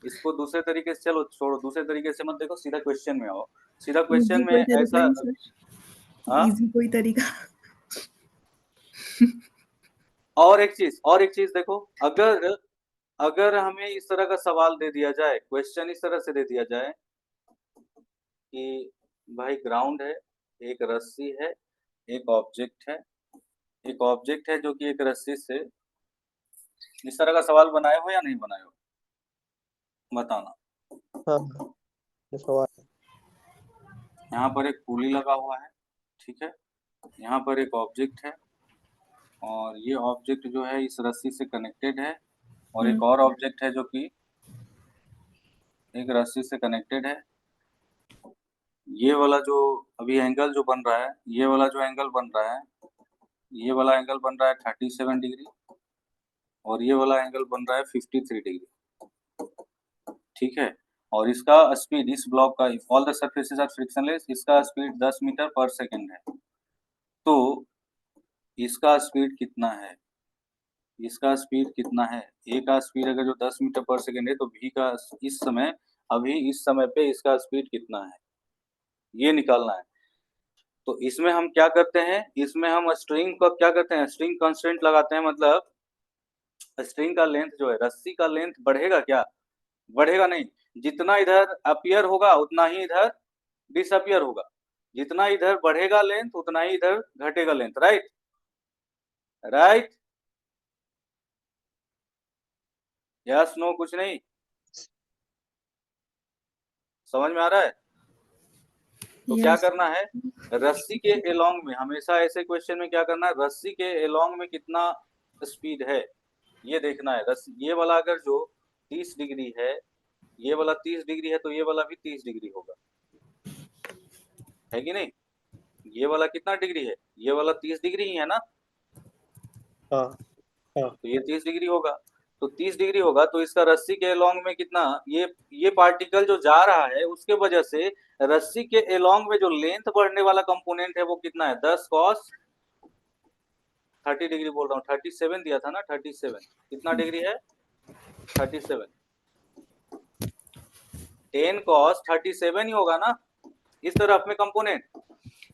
इसको दूसरे तरीके से, चलो छोड़ो दूसरे तरीके से मत देखो, सीधा क्वेश्चन में आओ। सीधा इजी क्वेश्चन में कोई तरीका ऐसा, नहीं सर, हाँ, इजी कोई तरीका। और एक चीज देखो, अगर अगर हमें इस तरह का सवाल दे दिया जाए, क्वेश्चन इस तरह से दे दिया जाए कि भाई ग्राउंड है, एक रस्सी है, एक ऑब्जेक्ट है, एक ऑब्जेक्ट है जो कि एक रस्सी से, इस तरह का सवाल बनाए हो या नहीं बनाए हो, बताना। हाँ हाँ, ये सवाल है। यहाँ पर एक पुली लगा हुआ है, ठीक है, यहाँ पर एक ऑब्जेक्ट है, और ये ऑब्जेक्ट जो है इस रस्सी से कनेक्टेड है, और एक और ऑब्जेक्ट है जो कि एक रस्सी से कनेक्टेड है। ये वाला जो अभी एंगल जो बन रहा है, ये वाला जो एंगल बन रहा है, ये वाला एंगल बन रहा है 37 डिग्री, और ये वाला एंगल बन रहा है 53 डिग्री, ठीक है। और इसका स्पीड, इस ब्लॉक का, all the surfaces are frictionless, इसका स्पीड 10 मीटर पर सेकेंड है। तो इसका स्पीड कितना है, इसका स्पीड कितना है, ए का स्पीड अगर जो 10 मीटर पर सेकेंड है, तो बी का इस समय, अभी इस समय पे इसका स्पीड कितना है, ये निकालना है। तो इसमें हम क्या करते हैं, इसमें हम स्ट्रिंग का क्या करते हैं, स्ट्रिंग कंस्ट्रेंट लगाते हैं। मतलब स्ट्रिंग का लेंथ जो है, रस्सी का लेंथ बढ़ेगा क्या, बढ़ेगा नहीं। जितना इधर अपीयर होगा उतना ही इधर डिसअपियर होगा। जितना इधर बढ़ेगा लेंथ उतना ही इधर घटेगा length. Right right, yes no, कुछ नहीं, समझ में आ रहा है। तो क्या यस। करना है, रस्सी के एलोंग में हमेशा ऐसे क्वेश्चन में क्या करना है, रस्सी के एलोंग में कितना स्पीड है ये देखना है। रस्सी ये वाला अगर जो 30 डिग्री है, ये वाला 30 डिग्री है, तो ये वाला भी 30 डिग्री होगा, है कि नहीं। ये वाला कितना डिग्री है, ये वाला 30 डिग्री ही है ना, हाँ हाँ तो ये 30 डिग्री होगा। तो 30 डिग्री होगा तो इसका रस्सी के एलोंग में कितना, ये पार्टिकल जो जा रहा है उसके वजह से रस्सी के एलोंग में जो लेंथ बढ़ने वाला कंपोनेंट है वो कितना है, 10 cos 30 डिग्री बोल रहा हूँ, 37 दिया था ना, 37 कितना डिग्री है, 37, 10 cos 37 ही होगा ना इस तरफ में कंपोनेंट।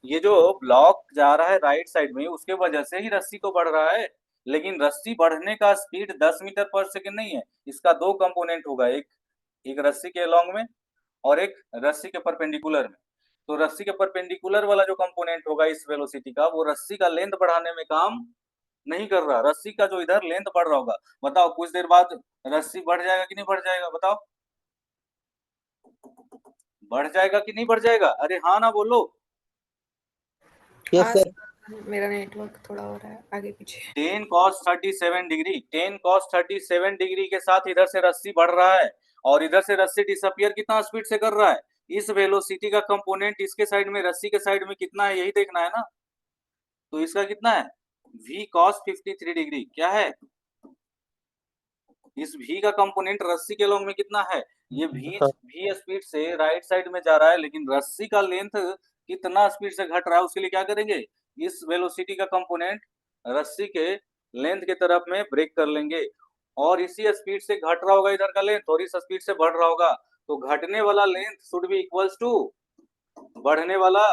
ये जो ब्लॉक जा रहा है राइट साइड में उसके वजह से ही रस्सी तो बढ़ रहा है, लेकिन रस्सी बढ़ने का स्पीड 10 मीटर पर सेकंड नहीं है। इसका दो कंपोनेंट होगा, एक एक रस्सी के लॉन्ग में और एक रस्सी के परपेंडिकुलर में। तो रस्सी के परपेंडिकुलर वाला जो कंपोनेंट होगा इस वेलोसिटी का, वो रस्सी का लेंथ बढ़ाने में काम नहीं कर रहा, रस्सी का जो इधर लेंथ बढ़ रहा होगा। बताओ कुछ देर बाद रस्सी बढ़ जाएगा कि नहीं बढ़ जाएगा, बताओ, बढ़ जाएगा कि नहीं बढ़ जाएगा, अरे हाँ ना बोलो। यस हाँ सर। सर, मेरा नेटवर्क थोड़ा हो रहा है आगे पीछे। 10 cos 37 डिग्री, 10 cos 37 डिग्री के साथ इधर से रस्सी बढ़ रहा है और इधर से रस्सी डिसअपियर कितना स्पीड से कर रहा है। इस वेलोसिटी का कंपोनेंट इसके साइड में, रस्सी के साइड में कितना है यही देखना है ना। तो इसका कितना है, v cos 53 डिग्री क्या है, इस v का कंपोनेंट रस्सी के लॉन्ग में कितना है, ये v हाँ v स्पीड से राइट साइड में जा रहा है, लेकिन रस्सी का लेंथ कितना स्पीड से घट रहा है, उसके लिए क्या करेंगे, इस वेलोसिटी का कंपोनेंट रस्सी के लेंथ के तरफ में ब्रेक कर लेंगे। और इसी स्पीड से घट रहा होगा इधर का लेंथ और इस स्पीड से बढ़ रहा होगा, तो घटने वाला length should be equals to बढ़ने वाला।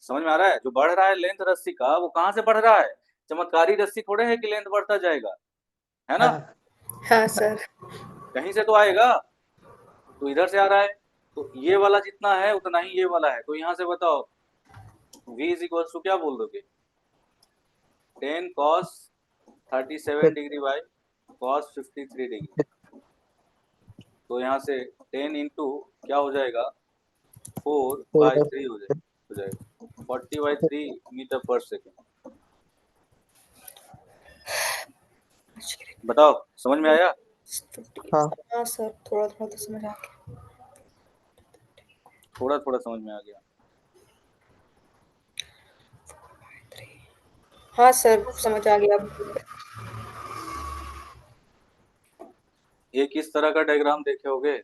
समझ में आ रहा है, जो बढ़ रहा है लेंथ रस्सी का वो कहाँ से बढ़ रहा है, चमत्कारी रस्सी थोड़े है कि लेंथ बढ़ता जाएगा, है ना, हाँ हाँ सर। कहीं से तो आएगा। तो इधर से आ रहा है, तो ये वाला जितना है उतना ही ये वाला है। तो यहाँ से बताओ v इज इक्वल टू क्या बोल दोगे, 10 cos 37 degree by cos 53 degree. तो यहाँ से 10 इंटू क्या हो जाएगा, 4/3 हो जाएगा 40/3 मीटर पर सेकेंड। बताओ समझ में आया, हाँ हाँ सर, थोड़ा थोड़ा तो समझ आ गया। थोड़ा थोड़ा समझ में आ गया। हाँ सर, समझ आ गया। एक इस तरह का डायग्राम देखे होगे,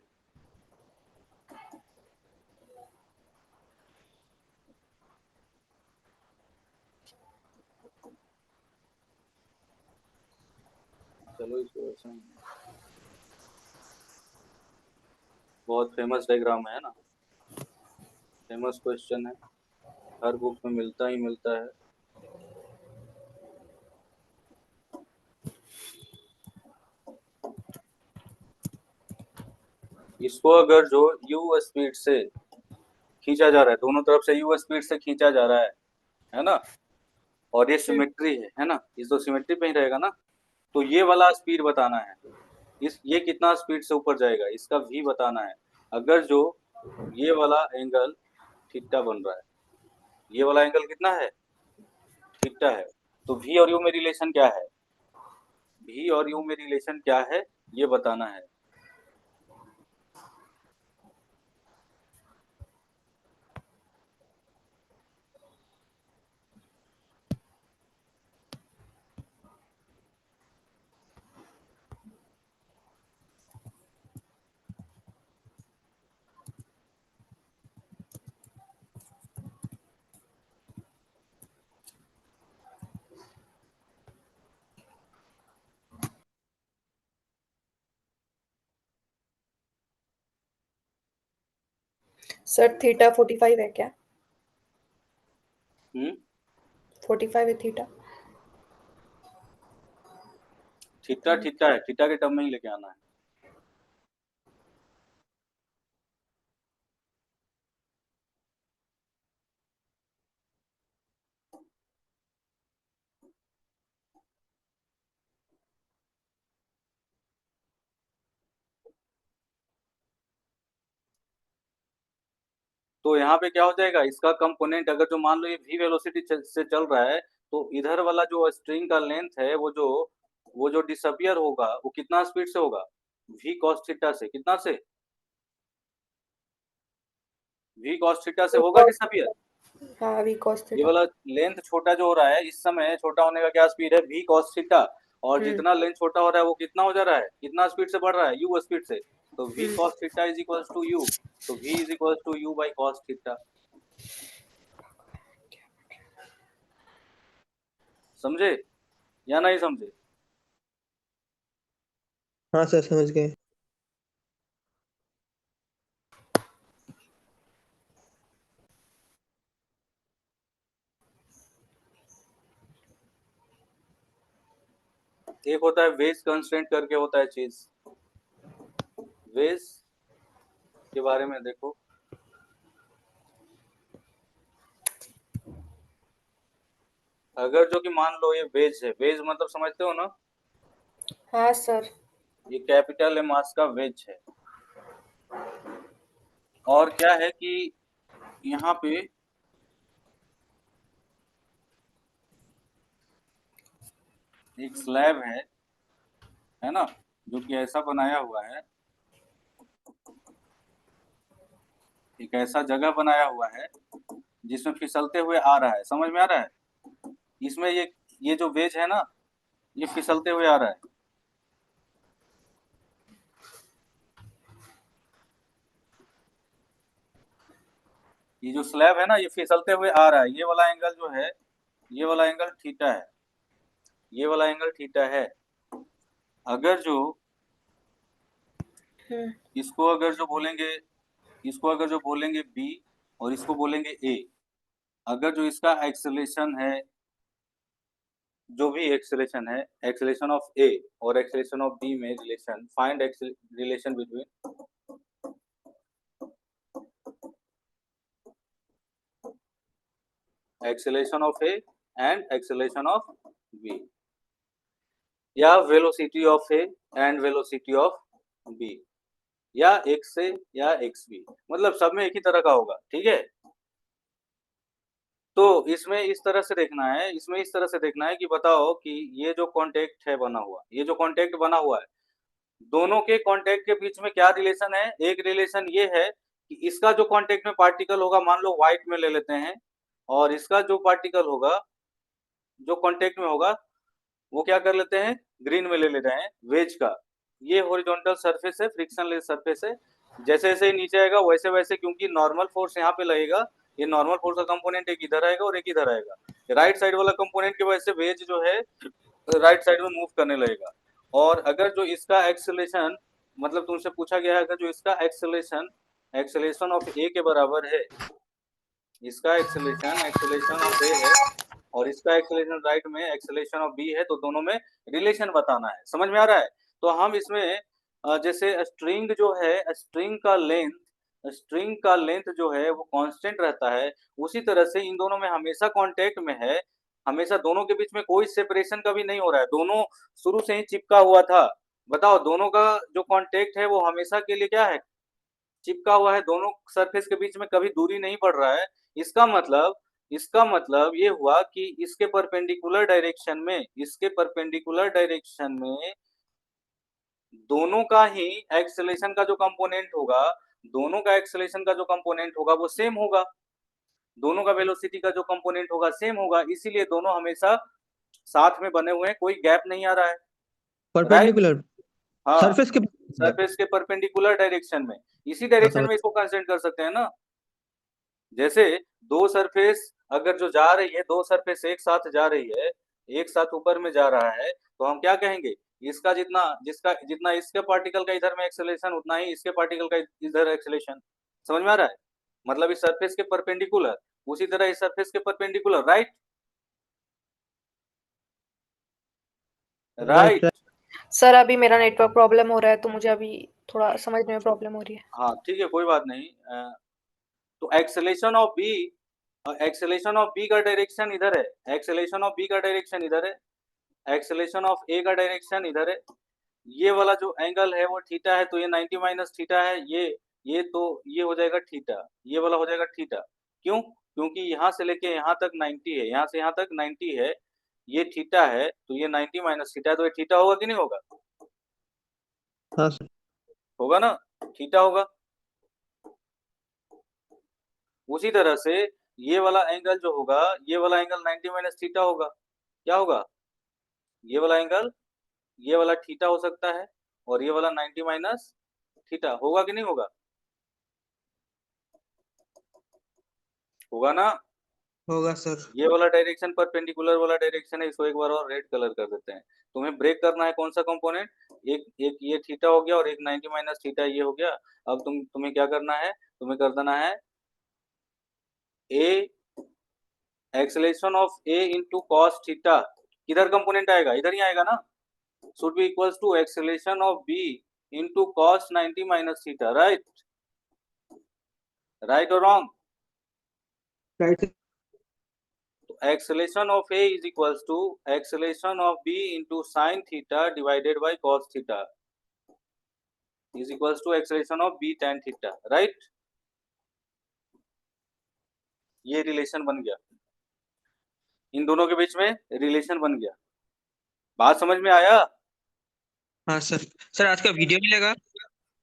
चलो इसको ऐसा, बहुत फेमस डायग्राम है ना, फेमस क्वेश्चन है, हर बुक में मिलता ही मिलता है। इसको अगर जो u स्पीड से खींचा जा रहा है, दोनों तरफ से u स्पीड से खींचा जा रहा है ना, और ये सिमेट्री है ना, इस तो सिमेट्री पे ही रहेगा ना, तो ये वाला स्पीड बताना है, इस ये कितना स्पीड से ऊपर जाएगा इसका v बताना है। अगर जो ये वाला एंगल थीटा बन रहा है, ये वाला एंगल कितना है, थीटा है, तो v और u में रिलेशन क्या है, v और u में रिलेशन क्या है ये बताना है। सर थीटा 45 है क्या? 45 है थीटा। थीटा थीटा है, थीटा के टर्म में ही लेके आना है। तो यहाँ पे क्या हो जाएगा, इसका कंपोनेंट अगर जो मान लो ये v वेलोसिटी से चल रहा है, तो इधर वाला जो स्ट्रिंग का लेंथ है वो जो डिसअपियर होगा वो कितना स्पीड से होगा, v cos थीटा से। कितना से? v cos थीटा से होगा डिसअपियर। हाँ वी cos ये थीटा। वाला लेंथ छोटा जो हो रहा है इस समय, छोटा होने का क्या स्पीड है, v cos थीटा। और हम्म जितना लेंथ छोटा हो रहा है वो कितना हो जा रहा है, कितना स्पीड से बढ़ रहा है, u स्पीड से। तो v hmm cos theta is equals to u। तो v is equals to u by cos theta. समझे या नहीं समझे? हाँ सर समझ गए। एक होता है वेज कंस्ट्रेंट करके होता है चीज। वेज के बारे में देखो, अगर जो कि मान लो ये वेज है, वेज मतलब समझते हो ना, हाँ सर। ये कैपिटल मास का वेज है। और क्या है कि यहाँ पे एक स्लैब है ना, जो कि ऐसा बनाया हुआ है, एक ऐसा जगह बनाया हुआ है जिसमें फिसलते हुए आ रहा है। समझ में आ रहा है? इसमें ये जो वेज है ना, ये फिसलते हुए आ रहा है। ये जो स्लैब है ना, ये फिसलते हुए आ रहा है। ये वाला एंगल जो है, ये वाला एंगल थीटा है, ये वाला एंगल थीटा है। अगर जो हम्म इसको अगर जो बोलेंगे, इसको अगर जो बोलेंगे बी और इसको बोलेंगे ए, अगर जो इसका एक्सेलेरेशन है, जो भी एक्सेलेरेशन है, एक्सेलेरेशन ऑफ ए और एक्सेलेरेशन ऑफ बी में relation, find relation between acceleration of A and acceleration of B, या velocity of A and velocity of B, या एक्स से या एक्स बी, मतलब सब में एक ही तरह का होगा। ठीक है, तो इसमें इस तरह से देखना है, इसमें इस तरह से देखना है कि बताओ कि ये जो कॉन्टेक्ट है बना हुआ, ये जो कॉन्टेक्ट बना हुआ है, दोनों के कॉन्टेक्ट के बीच में क्या रिलेशन है। एक रिलेशन ये है कि इसका जो कॉन्टेक्ट में पार्टिकल होगा, मान लो व्हाइट में ले लेते हैं, और इसका जो पार्टिकल होगा, जो कॉन्टेक्ट में होगा, वो क्या कर लेते हैं, ग्रीन में ले रहे हैं, वेज का। ये हॉरिजॉन्टल सरफेस है, फ्रिक्शनलेस सरफेस है। जैसे जैसे नीचे आएगा वैसे वैसे, क्योंकि नॉर्मल फोर्स यहाँ पे लगेगा, ये नॉर्मल फोर्स का कंपोनेंट एक इधर आएगा और एक इधर आएगा। राइट साइड वाला कंपोनेंट की वजह से वेज जो है राइट साइड में मूव करने लगेगा। और अगर जो इसका एक्सेलेरेशन, मतलब तुमसे पूछा गया है, अगर जो इसका एक्सेलेरेशन एक्सेलेरेशन ऑफ ए के बराबर है, इसका एक्सेलेरेशन एक्सेलेरेशन ऑफ ए है और इसका एक्सेलेरेशन राइट में एक्सेलेरेशन ऑफ बी है, तो दोनों में रिलेशन बताना है। समझ में आ रहा है? तो हम इसमें जैसे स्ट्रिंग जो है, स्ट्रिंग का लेंथ जो है वो कांस्टेंट रहता है, उसी तरह से इन दोनों में हमेशा कांटेक्ट में है, हमेशा दोनों के बीच में कोई सेपरेशन कभी नहीं हो रहा है, दोनों शुरू से ही चिपका हुआ था। बताओ, दोनों का जो कांटेक्ट है वो हमेशा के लिए क्या है, चिपका हुआ है, दोनों सरफेस के बीच में कभी दूरी नहीं पड़ रहा है। इसका मतलब ये हुआ कि इसके परपेंडिकुलर डायरेक्शन में दोनों का ही एक्सेलेरेशन का जो कंपोनेंट होगा, दोनों का एक्सेलेरेशन का जो कंपोनेंट होगा वो सेम होगा, दोनों का वेलोसिटी का जो कंपोनेंट होगा सेम होगा, इसीलिए दोनों हमेशा साथ में बने हुए हैं, कोई गैप नहीं आ रहा है। राइट? परपेंडिकुलर हाँ, सरफेस के। सरफेस के परपेंडिकुलर डायरेक्शन में, इसी हाँ डायरेक्शन समझ। में इसको कंसिडर कर सकते हैं ना। जैसे दो सरफेस अगर जो जा रही है, दो सरफेस एक साथ जा रही है, एक साथ ऊपर में जा रहा है, तो हम क्या कहेंगे, इसका जितना इसके पार्टिकल का इधर में एक्सेलेरेशन, उतना ही इसके पार्टिकल का इधर एक्सेलेरेशन। समझ में आ रहा है? मतलब इस सरफेस के परपेंडिकुलर, उसी तरह इस सरफेस के perpendicular, right right right. Sir अभी मेरा नेटवर्क प्रॉब्लम हो रहा है, तो मुझे अभी थोड़ा समझने में प्रॉब्लम हो रही है। हाँ ठीक है, कोई बात नहीं। तो acceleration of B, acceleration of B का डायरेक्शन इधर है, एक्सेलेरेशन ऑफ बी का डायरेक्शन इधर है, एक्सेलेरेशन ऑफ ए का डायरेक्शन इधर है। ये वाला जो एंगल है वो थीटा है, तो ये 90 माइनस थीटा है। ये तो ये हो जाएगा थीटा, ये वाला हो जाएगा थीटा। क्यों? क्योंकि यहाँ से लेके यहाँ तक 90 है, यहाँ से यहाँ तक 90 है, ये थीटा है, तो ये 90 माइनस थीटा है, तो ये थीटा होगा कि नहीं होगा? हाँ सर। होगा ना, थीटा होगा। उसी तरह से ये वाला एंगल जो होगा, ये वाला एंगल 90 माइनस थीटा होगा। क्या होगा? ये वाला एंगल, ये वाला थीटा हो सकता है, और ये वाला 90 माइनस थीटा होगा कि नहीं होगा? होगा ना। होगा सर। ये वाला डायरेक्शन परपेंडिकुलर वाला डायरेक्शन है, इसको एक बार और रेड कलर कर देते हैं। तुम्हें ब्रेक करना है कौन सा कंपोनेंट, एक एक ये थीटा हो गया और एक 90 माइनस थीटा ये हो गया। अब तुम्हें क्या करना है, तुम्हें कर देना है ए acceleration of A into cos theta. किधर कंपोनेंट आएगा? इधर ही आएगा ना। Should be equals to acceleration of B into cos 90 minus theta, right right और wrong? Right. Acceleration of A is equals to acceleration of B into sin theta divided by cos theta is equals to acceleration of B tan theta, right? ये relation बन गया, इन दोनों के बीच में relation बन गया। बात समझ में आया? हाँ सर। सर आज का वीडियो मिलेगा?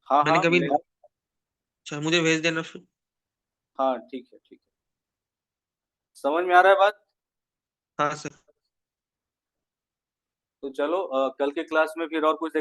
हाँ मैंने हाँ कभी मिलेगा। अच्छा, मुझे भेज देना फिर। हाँ ठीक है ठीक है, समझ में आ रहा है बात? हाँ सर। तो चलो कल के क्लास में फिर और कुछ